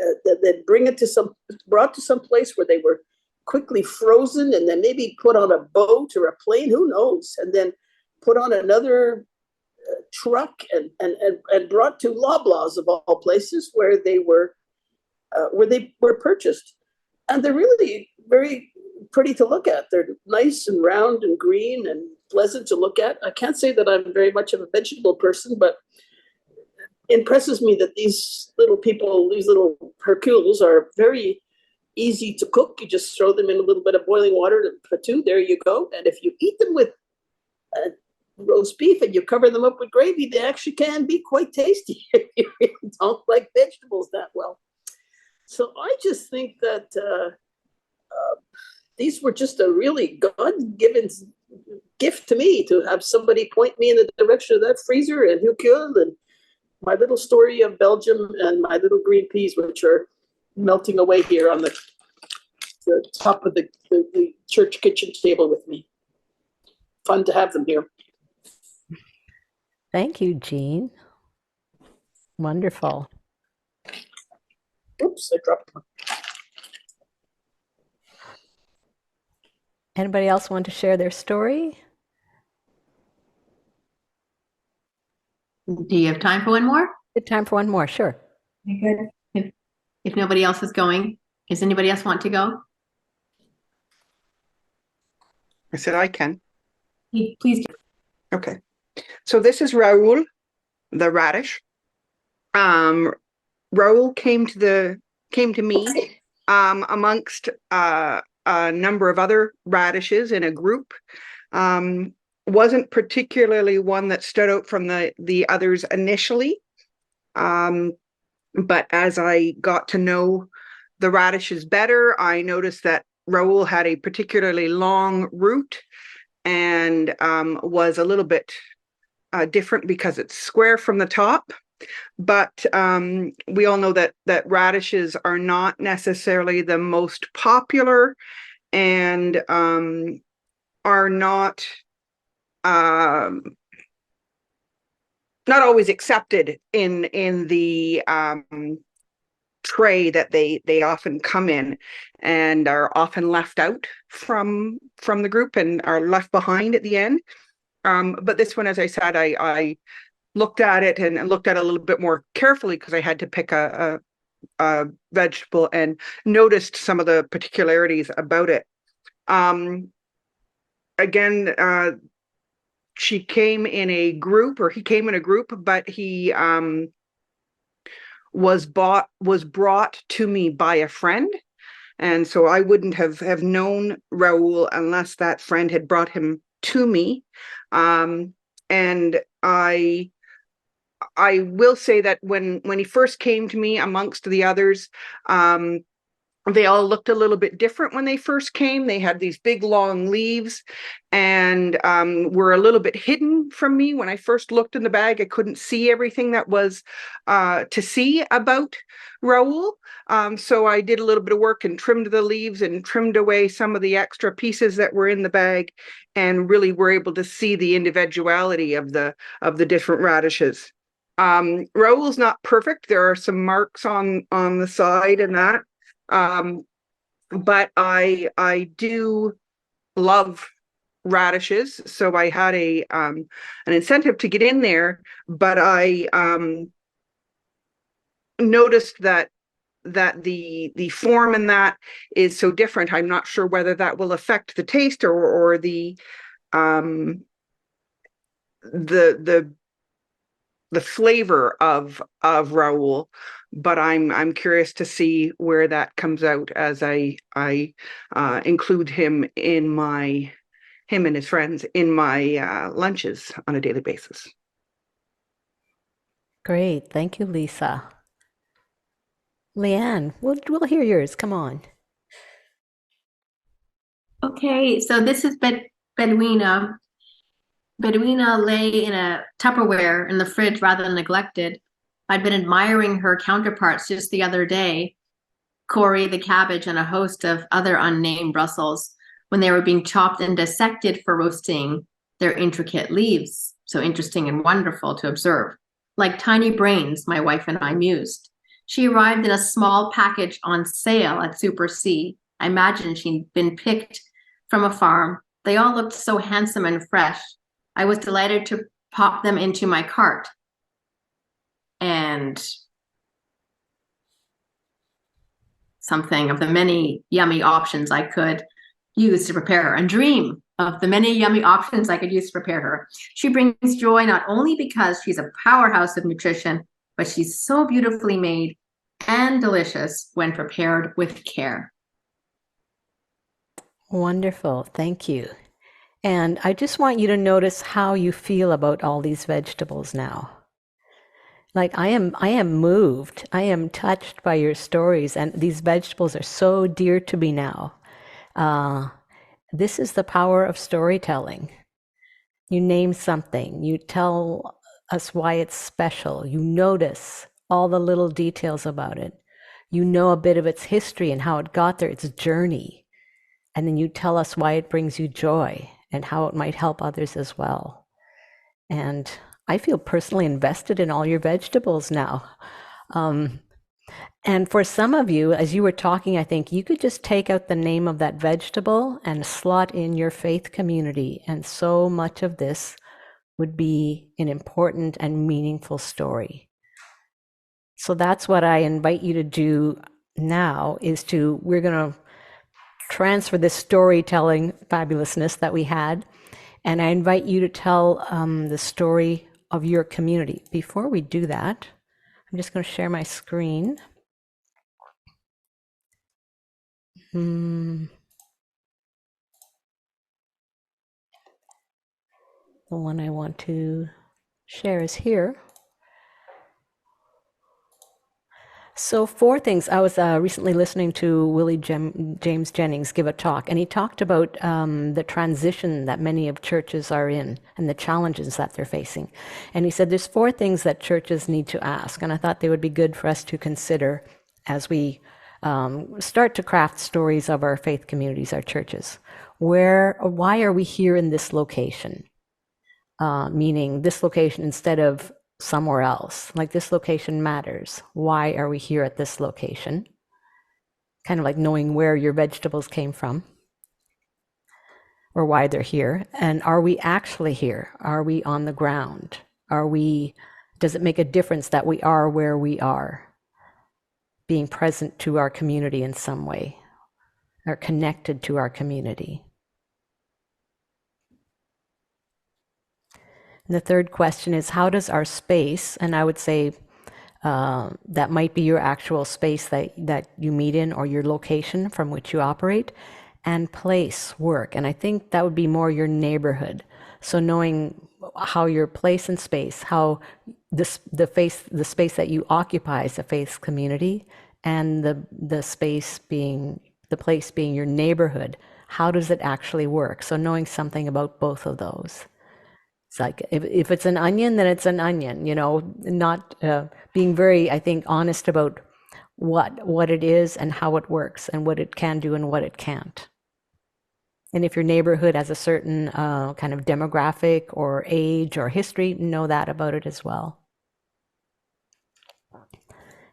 brought to some place where they were quickly frozen, and then maybe put on a boat or a plane, who knows, and then put on another truck and brought to Loblaws of all places where they were purchased. And they're really very pretty to look at. They're nice and round and green and pleasant to look at. I can't say that I'm very much of a vegetable person, but it impresses me that these little people, these little Hercules, are very easy to cook. You just throw them in a little bit of boiling water to patu, there you go. And if you eat them with roast beef and you cover them up with gravy, they actually can be quite tasty if you really don't like vegetables that well. So I just think that these were just a really God-given gift to me, to have somebody point me in the direction of that freezer and Hercule and my little story of Belgium and my little green peas, which are melting away here on the top of the church kitchen table with me. Fun to have them here. Thank you, Jean. Wonderful. Oops, I dropped one. Anybody else want to share their story? Do you have time for one more? Good time for one more, sure. Good. If nobody else is going. Does anybody else want to go? I said I can. Please do. Okay. So this is Raoul, the radish. Raoul came to me amongst a number of other radishes in a group. Wasn't particularly one that stood out from the others initially. But as I got to know the radishes better, I noticed that Raoul had a particularly long root and was a little bit different because it's square from the top. But we all know that radishes are not necessarily the most popular and are not always accepted in the tray that they often come in, and are often left out from the group and are left behind at the end. But this one, as I said, I looked at it and looked at it a little bit more carefully because I had to pick a vegetable and noticed some of the particularities about it. Again, she came in a group, or he came in a group, but he was brought to me by a friend. And so I wouldn't have known Raoul unless that friend had brought him to me. And I will say that when he first came to me amongst the others, they all looked a little bit different when they first came. They had these big long leaves and were a little bit hidden from me. When I first looked in the bag, I couldn't see everything that was to see about Raoul. So I did a little bit of work and trimmed the leaves and trimmed away some of the extra pieces that were in the bag, and really were able to see the individuality of the different radishes. Raoul's not perfect. There are some marks on the side and that. But I do love radishes, so I had an incentive to get in there, but I noticed that the form in that is so different. I'm not sure whether that will affect the taste or the flavor of Raoul, but I'm curious to see where that comes out as I include him and his friends in my lunches on a daily basis. Great, thank you, Lisa. Leanne, we'll hear yours. Come on. Okay, so this is Bedouina. Bedouina lay in a Tupperware in the fridge rather than neglected. I'd been admiring her counterparts just the other day, Corey the cabbage and a host of other unnamed Brussels, when they were being chopped and dissected for roasting their intricate leaves. So interesting and wonderful to observe. Like tiny brains, my wife and I mused. She arrived in a small package on sale at Super C. I imagine she'd been picked from a farm. They all looked so handsome and fresh. I was delighted to pop them into my cart. And something of the many yummy options I could use to prepare her, and dream of the many yummy options I could use to prepare her. She brings joy not only because she's a powerhouse of nutrition, but she's so beautifully made and delicious when prepared with care. Wonderful, thank you. And I just want you to notice how you feel about all these vegetables now. Like I am moved, I am touched by your stories, and these vegetables are so dear to me now. This is the power of storytelling. You name something, you tell us why it's special, you notice all the little details about it. You know a bit of its history and how it got there, its journey. And then you tell us why it brings you joy and how it might help others as well. And I feel personally invested in all your vegetables now. And for some of you, as you were talking, I think you could just take out the name of that vegetable and slot in your faith community. And so much of this would be an important and meaningful story. So that's what I invite you to do now is we're going to transfer this storytelling fabulousness that we had, and I invite you to tell the story of your community. Before we do that, I'm just going to share my screen. The one I want to share is here. So 4 things. I was recently listening to James Jennings give a talk, and he talked about the transition that many of churches are in and the challenges that they're facing. And he said there's 4 things that churches need to ask, and I thought they would be good for us to consider as we start to craft stories of our faith communities, our churches. Why are we here in this location? Meaning this location instead of somewhere else. Like, this location matters. Why are we here at this location? Kind of like knowing where your vegetables came from or why they're here. And are we actually here? Are we on the ground? Does it make a difference that we are where we are? Being present to our community in some way, or connected to our community. And the third question is, how does our space, and I would say that might be your actual space that you meet in, or your location from which you operate, and place work. And I think that would be more your neighborhood. So knowing how your place and space, how the space that you occupy as a faith community, and the place being your neighborhood, how does it actually work? So knowing something about both of those. It's like, if it's an onion, then it's an onion, not being very, I think, honest about what it is and how it works and what it can do and what it can't. And if your neighborhood has a certain kind of demographic or age or history, know that about it as well.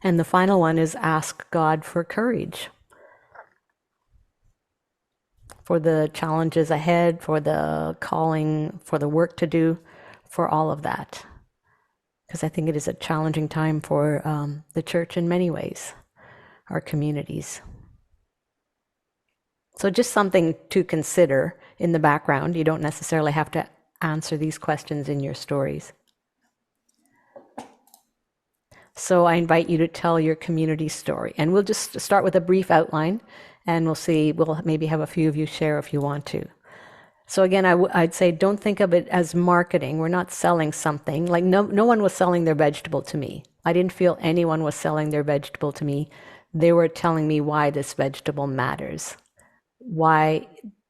And the final one is ask God for courage for the challenges ahead, for the calling, for the work to do, for all of that. Because I think it is a challenging time for the church in many ways, our communities. So just something to consider in the background. You don't necessarily have to answer these questions in your stories. So I invite you to tell your community story. And we'll just start with a brief outline, and we'll maybe have a few of you share if you want to. So again, I'd say don't think of it as marketing. We're not selling something. Like no one was selling their vegetable to me. I didn't feel anyone was selling their vegetable to me. They were telling me why this vegetable matters, why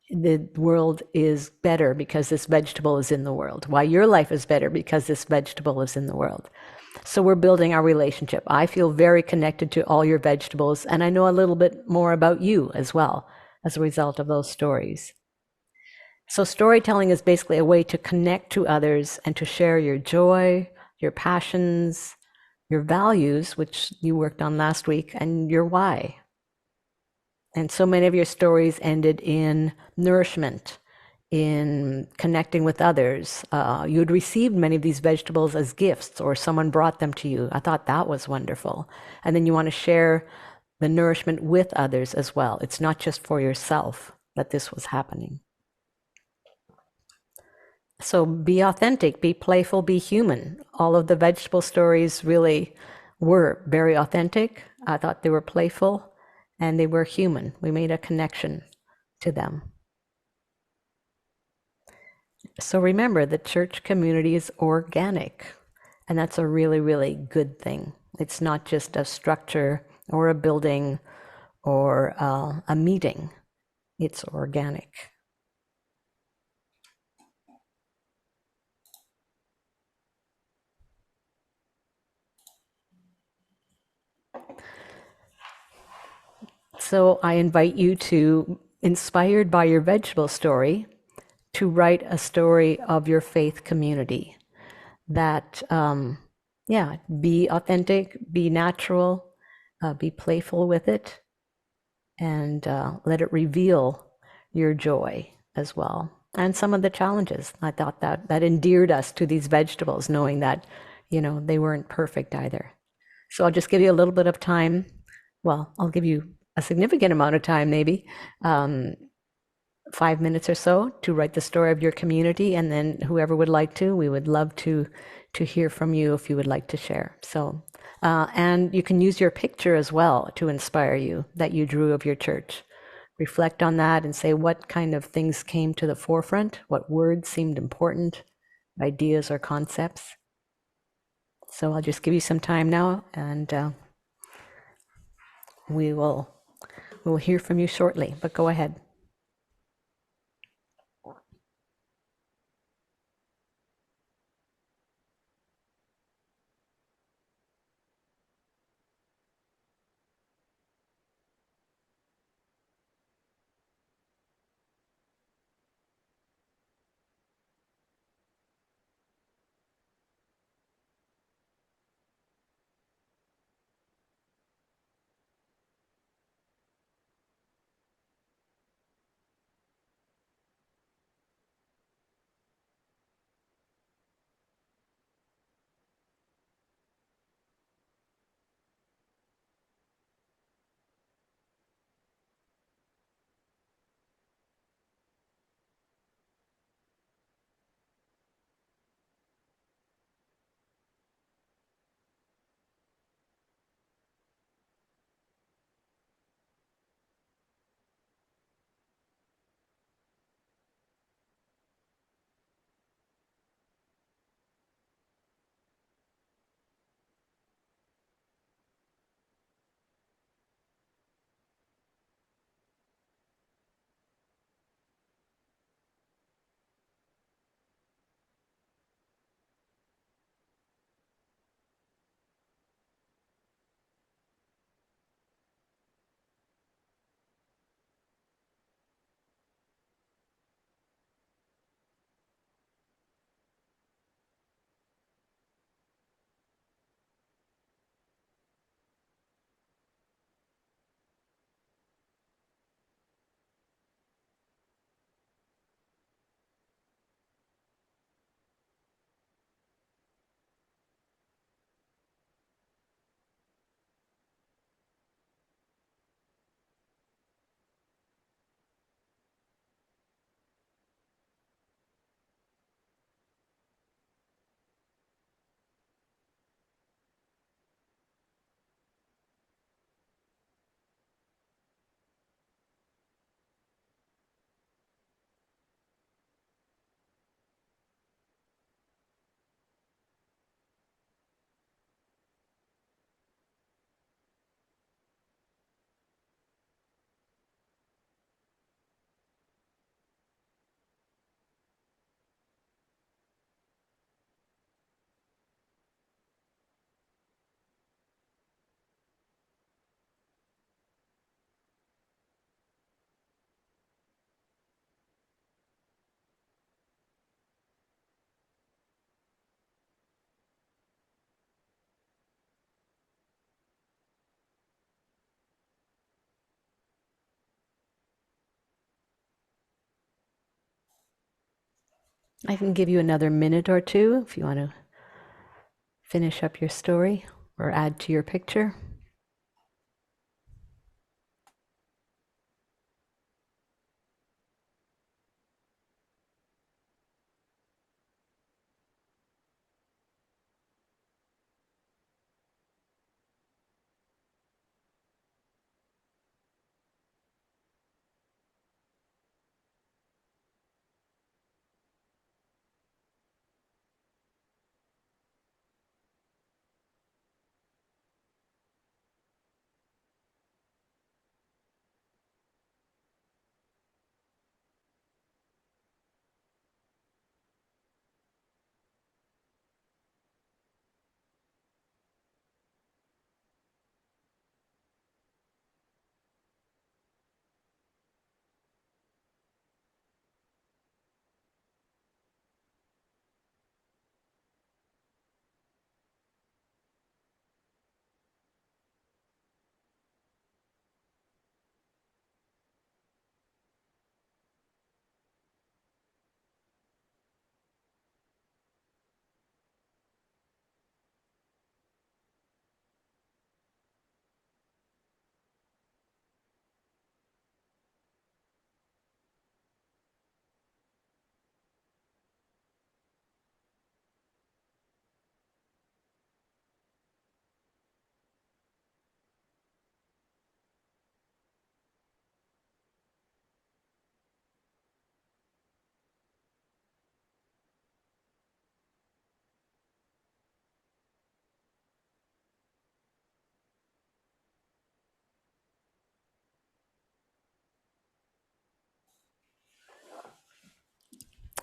the world is better because this vegetable is in the world, why your life is better because this vegetable is in the world. So we're building our relationship. I feel very connected to all your vegetables, and I know a little bit more about you as well as a result of those stories. So storytelling is basically a way to connect to others and to share your joy, your passions, your values, which you worked on last week, and your why. And so many of your stories ended in nourishment, in connecting with others. You had received many of these vegetables as gifts, or someone brought them to you. I thought that was wonderful. And then you want to share the nourishment with others as well. It's not just for yourself that this was happening. So be authentic, be playful, be human. All of the vegetable stories really were very authentic. I thought they were playful and they were human. We made a connection to them. So remember, the church community is organic, and that's a really, really good thing. It's not just a structure or a building or a meeting. It's organic. So I invite you to, inspired by your vegetable story, to write a story of your faith community that, be authentic, be natural, be playful with it, and let it reveal your joy as well. And some of the challenges. I thought that endeared us to these vegetables, knowing that, they weren't perfect either. So I'll just give you a little bit of time well, I'll give you a significant amount of time, maybe 5 minutes or so, to write the story of your community, and then whoever would like to, we would love to hear from you if you would like to share. So, and you can use your picture as well to inspire you that you drew of your church. Reflect on that and say what kind of things came to the forefront, what words seemed important, ideas or concepts. So I'll just give you some time now, and we'll hear from you shortly, but go ahead. I can give you another minute or two if you want to finish up your story or add to your picture.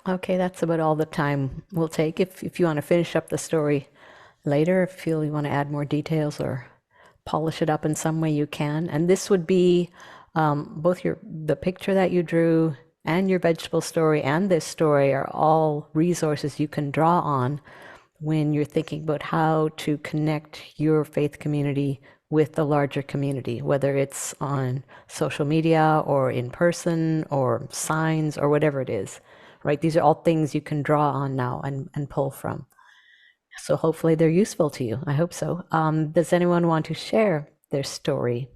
Okay, that's about all the time we'll take. If you want to finish up the story later, if you feel you want to add more details or polish it up in some way, you can. And this would be both the picture that you drew and your vegetable story and this story are all resources you can draw on when you're thinking about how to connect your faith community with the larger community, whether it's on social media or in person or signs or whatever it is, right? These are all things you can draw on now and pull from. So hopefully they're useful to you. I hope so. Does anyone want to share their story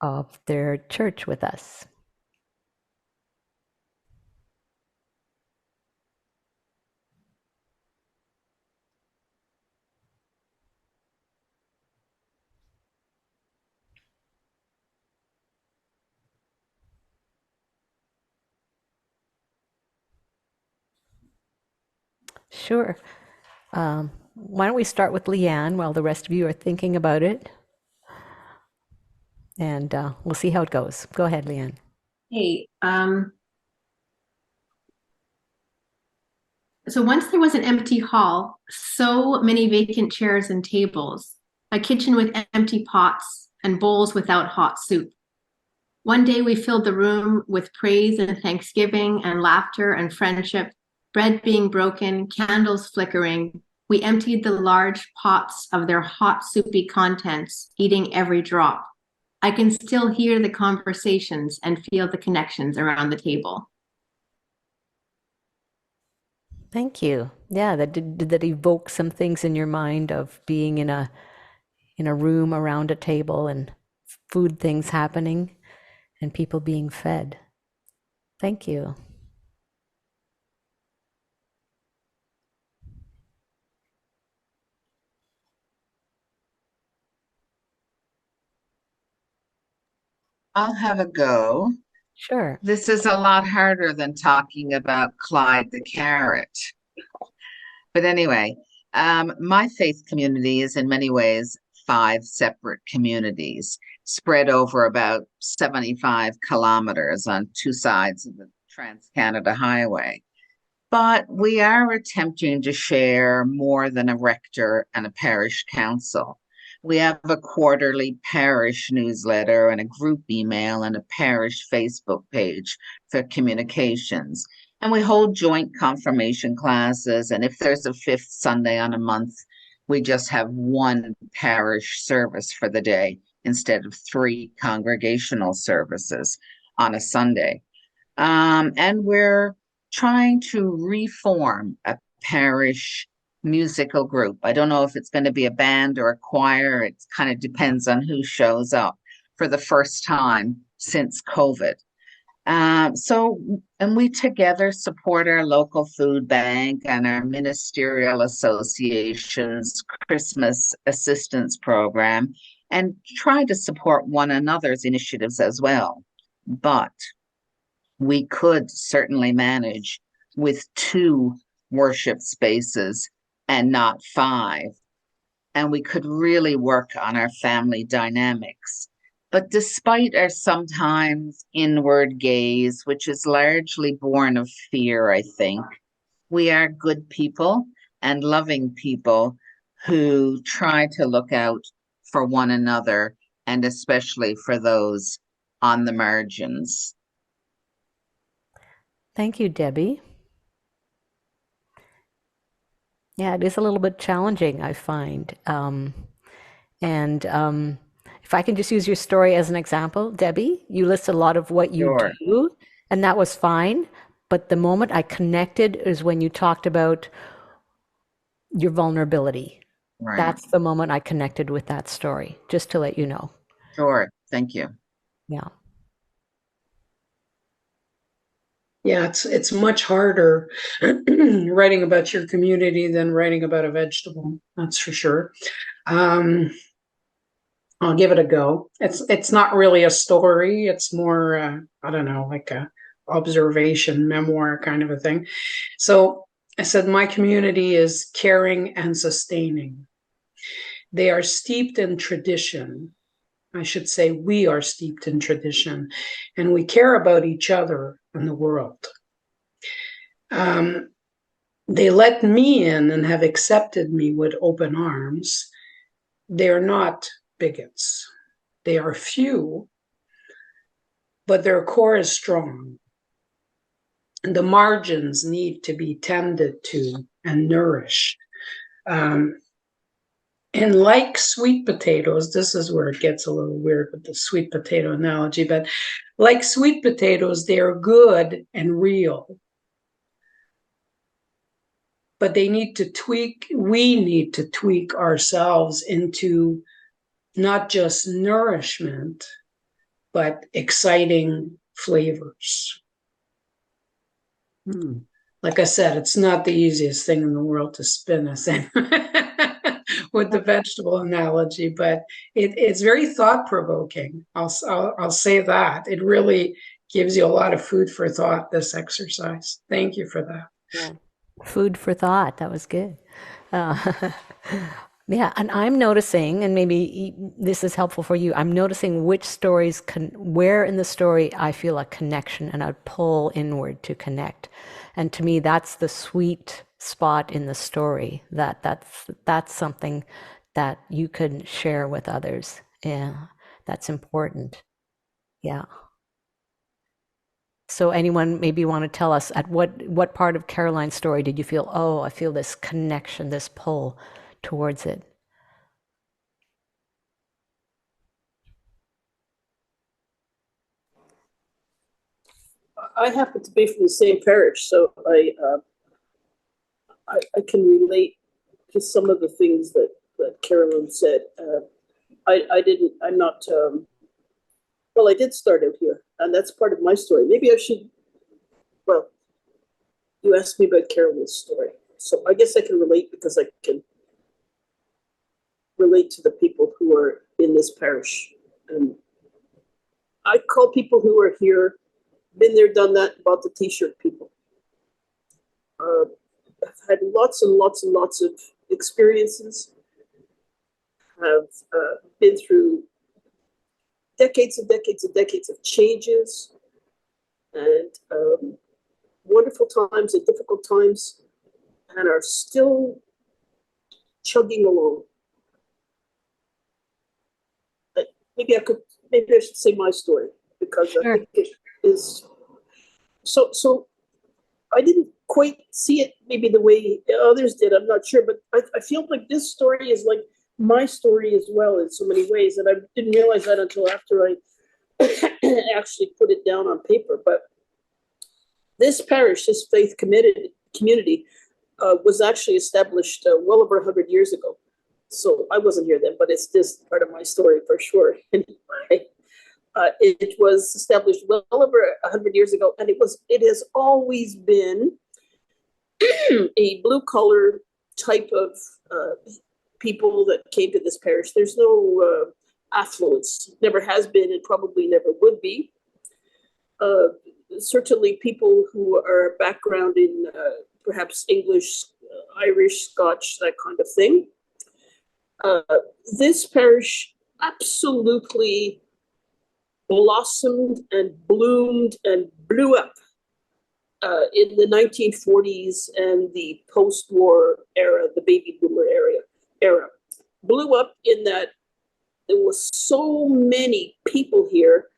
of their church with us? Sure. Why don't we start with Leanne while the rest of you are thinking about it? And we'll see how it goes. Go ahead, Leanne. Hey, so once there was an empty hall, so many vacant chairs and tables, a kitchen with empty pots and bowls without hot soup. One day we filled the room with praise and thanksgiving and laughter and friendship, bread being broken, candles flickering. We emptied the large pots of their hot, soupy contents, eating every drop. I can still hear the conversations and feel the connections around the table. Thank you. Yeah, did that evoke some things in your mind of being in a room around a table and food things happening and people being fed? Thank you. I'll have a go. Sure. This is a lot harder than talking about Clyde the carrot. But anyway, my faith community is in many ways 5 separate communities spread over about 75 kilometers on 2 sides of the Trans-Canada Highway. But we are attempting to share more than a rector and a parish council. We have a quarterly parish newsletter and a group email and a parish Facebook page for communications. And we hold joint confirmation classes. And if there's a 5th Sunday on a month, we just have 1 parish service for the day instead of 3 congregational services on a Sunday. And we're trying to reform a parish musical group. I don't know if it's going to be a band or a choir. It kind of depends on who shows up for the first time since COVID. And we together support our local food bank and our ministerial association's Christmas assistance program and try to support one another's initiatives as well. But we could certainly manage with 2 worship spaces and not 5. And we could really work on our family dynamics. But despite our sometimes inward gaze, which is largely born of fear, I think, we are good people and loving people who try to look out for one another and especially for those on the margins. Thank you, Debbie. Yeah, it is a little bit challenging, I find. If I can just use your story as an example, Debbie, you list a lot of what you Sure. do, and that was fine. But the moment I connected is when you talked about your vulnerability. Right. That's the moment I connected with that story, just to let you know. Sure. Thank you. Yeah. Yeah, it's much harder writing about your community than writing about a vegetable. That's for sure. I'll give it a go. It's not really a story. It's more I don't know, like a observation memoir kind of a thing. So I said my community is caring and sustaining. They are steeped in tradition. I should say we are steeped in tradition, and we care about each other and the world. They let me in and have accepted me with open arms. They're not bigots. They are few, but their core is strong. And the margins need to be tended to and nourished. And like sweet potatoes, this is where it gets a little weird with the sweet potato analogy, but like sweet potatoes, they're good and real. But they need to tweak, we need to tweak ourselves into not just nourishment, but exciting flavors. Like I said, it's not the easiest thing in the world to spin us in with the vegetable analogy, but it's very thought-provoking. I'll say that. It really gives you a lot of food for thought, this exercise. Thank you for that. Yeah. Food for thought. That was good. Yeah, and I'm noticing, and maybe this is helpful for you, I'm noticing which stories, where in the story I feel a connection and a pull inward to connect. And to me, that's the sweet spot in the story, that's something that you can share with others. Yeah, that's important. Yeah. So anyone maybe want to tell us at what part of Caroline's story did you feel, oh, I feel this connection, this pull towards it? I happen to be from the same parish, so I can relate to some of the things that Carolyn said. I'm not, well, I did start out here, and that's part of my story. Maybe I should, well, you asked me about Carolyn's story, so I guess I can relate because I can relate to the people who are in this parish. And I call people who are here, been there, done that, bought the t-shirt people. I've had lots and lots and lots of experiences, have been through decades and decades and decades of changes, and wonderful times and difficult times, and are still chugging along. Maybe I should say my story, because Sure. I think it is so I didn't quite see it maybe the way others did. I'm not sure, but I feel like this story is like my story as well in so many ways, and I didn't realize that until after I actually put it down on paper. But this parish, this faith community, was actually established well over 100 years ago. So I wasn't here then, but it's this part of my story for sure. Anyway, it was established well over 100 years ago, and it has always been a blue-collar type of people that came to this parish. There's no affluence, never has been, and probably never would be. Certainly people who are background in perhaps English, Irish, Scotch, that kind of thing. This parish absolutely blossomed and bloomed and blew up in the 1940s and the post-war era, the baby boomer era. Blew up in that there was so many people here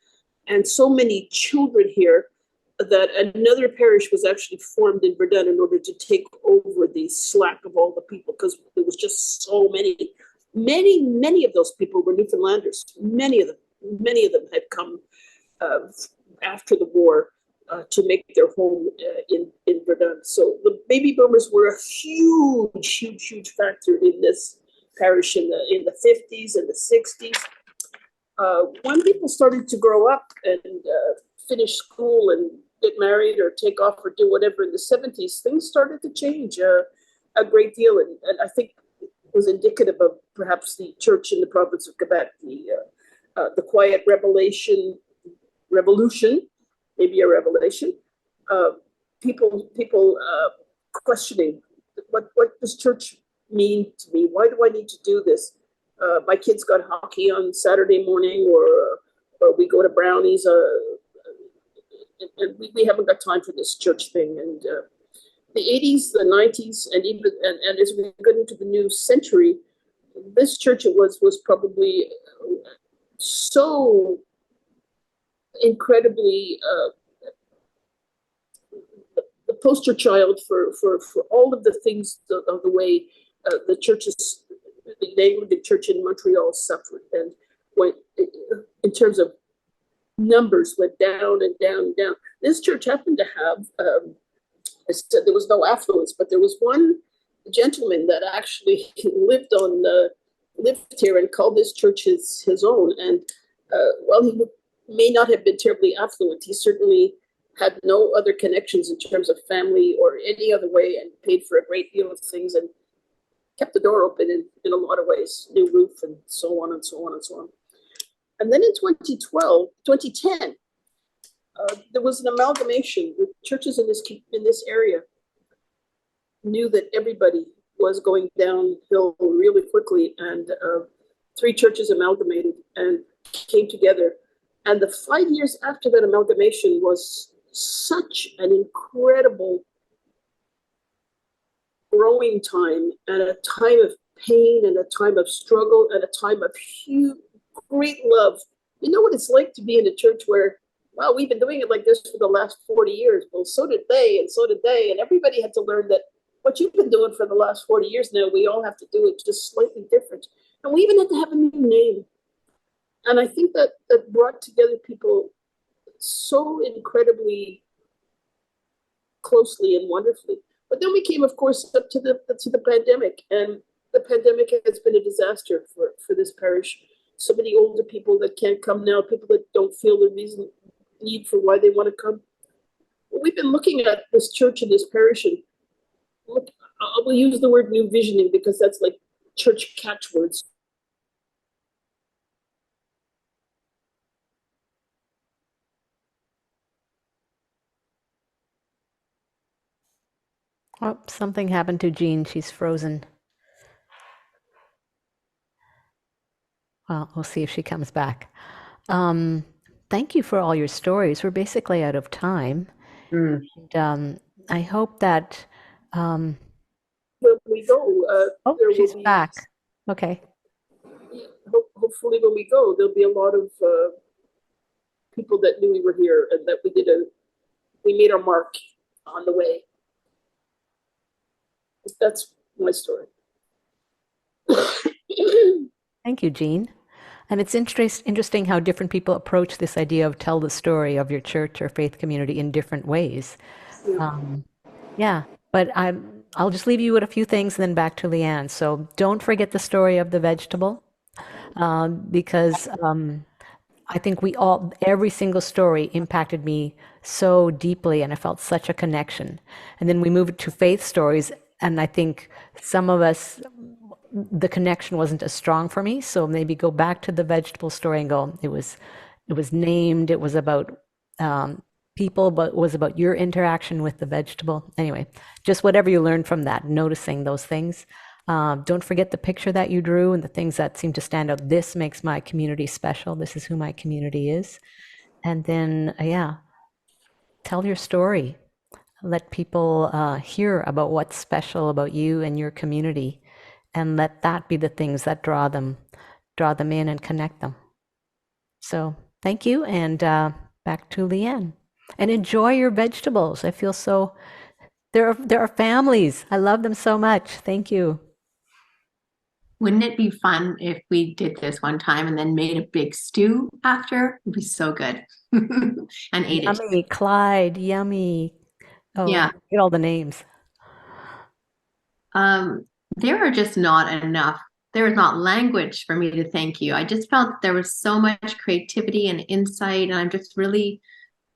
and so many children here that another parish was actually formed in Verdun in order to take over the slack of all the people, because there was just so many. Many of those people were Newfoundlanders. Many of them had come after the war to make their home in Verdun. So the baby boomers were a huge factor in this parish in the 50s and the 60s. When people started to grow up and finish school and get married or take off or do whatever in the 70s, things started to change a great deal, and I think was indicative of perhaps the church in the province of Quebec, the quiet revolution, maybe a revelation. People questioning what does church mean to me? Why do I need to do this? My kids got hockey on Saturday morning, or we go to Brownies, and we haven't got time for this church thing. And the 80s, the 90s, and even and as we got into the new century, this church was probably so incredibly the poster child for all of the things of the way the churches, the Anglican Church in Montreal suffered, and went in terms of numbers went down and down and down. This church happened to have, I said there was no affluence, but there was one gentleman that actually lived here and called this church his own. And while he may not have been terribly affluent, he certainly had no other connections in terms of family or any other way, and paid for a great deal of things and kept the door open in a lot of ways, new roof and so on and so on and so on. And then in 2010, there was an amalgamation. The churches in this area knew that everybody was going downhill really quickly, and 3 churches amalgamated and came together. And the 5 years after that amalgamation was such an incredible growing time, and a time of pain, and a time of struggle, and a time of huge, great love. You know what it's like to be in a church where, wow, we've been doing it like this for the last 40 years. Well, so did they, and so did they. And everybody had to learn that what you've been doing for the last 40 years now, we all have to do it just slightly different. And we even had to have a new name. And I think that brought together people so incredibly closely and wonderfully. But then we came, of course, up to the pandemic, and the pandemic has been a disaster for this parish. So many older people that can't come now, people that don't feel the need for why they want to come. Well, we've been looking at this church and this parish, and look, I will use the word new visioning because that's like church catchwords. Oh, something happened to Jean. She's frozen. Well, we'll see if she comes back. Thank you for all your stories. We're basically out of time. And, I hope that. When we go, Oh, she's back. Okay. Hopefully, when we go, there'll be a lot of people that knew we were here, and that we made our mark on the way. That's my story. Thank you, Jean. And it's interesting how different people approach this idea of tell the story of your church or faith community in different ways. Yeah, but I'll just leave you with a few things and then back to Leanne. So don't forget the story of the vegetable, because I think every single story impacted me so deeply, and I felt such a connection. And then we moved to faith stories, and I think some of us, the connection wasn't as strong for me. So maybe go back to the vegetable story and go, it was named, it was about people, but it was about your interaction with the vegetable. Anyway, just whatever you learned from that, noticing those things. Don't forget the picture that you drew and the things that seem to stand out. This makes my community special. This is who my community is. And then, tell your story. Let people hear about what's special about you and your community, and let that be the things that draw them in and connect them. So thank you, and back to Leanne. And enjoy your vegetables. I feel so, there are families. I love them so much. Thank you. Wouldn't it be fun if we did this one time and then made a big stew after? It'd be so good. And ate it. Yummy, Clyde, yummy. Oh, Yeah. Get all the names. There are just not enough. There is not language for me to thank you. I just felt there was so much creativity and insight, and I'm just really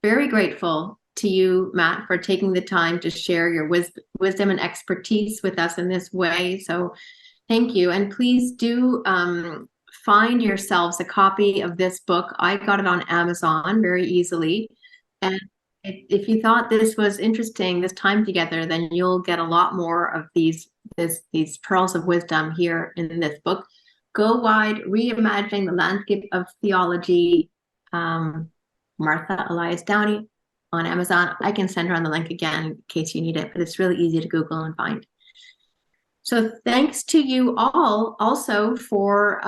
very grateful to you, Matt, for taking the time to share your wisdom and expertise with us in this way. So thank you. And please do find yourselves a copy of this book. I got it on Amazon very easily. And if you thought this was interesting, this time together, then you'll get a lot more of these pearls of wisdom here in this book. Go Wide, Reimagining the Landscape of Theology, Martha Elias Downey. on Amazon. I can send around the link again in case you need it, but it's really easy to Google and find. So thanks to you all also for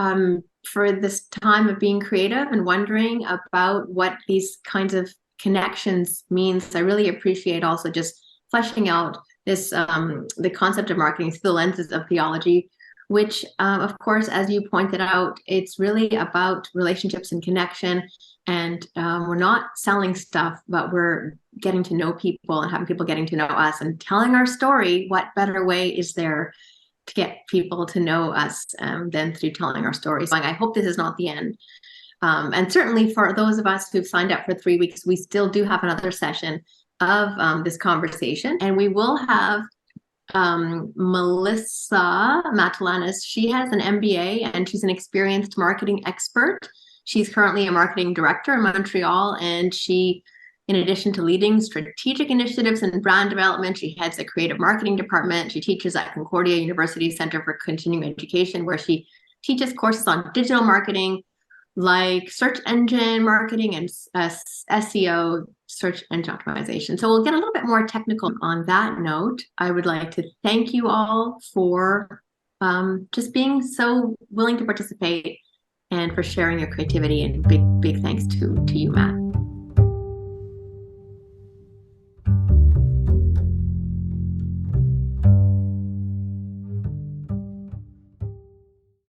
this time of being creative and wondering about what these kinds of connections means. I really appreciate also just fleshing out this the concept of marketing through the lenses of theology, which of course, as you pointed out, it's really about relationships and connection. And we're not selling stuff, but we're getting to know people and having people getting to know us and telling our story. What better way is there to get people to know us than through telling our stories? So I hope this is not the end. And certainly for those of us who've signed up for 3 weeks, we still do have another session of this conversation. And we will have Melissa Matalanis. She has an MBA and she's an experienced marketing expert. She's currently a marketing director in Montreal, and she, in addition to leading strategic initiatives and brand development, she heads a creative marketing department. She teaches at Concordia University Center for Continuing Education, where she teaches courses on digital marketing, like search engine marketing and SEO, search engine optimization. So we'll get a little bit more technical. On that note, I would like to thank you all for just being so willing to participate and for sharing your creativity, and big thanks to you, Matt.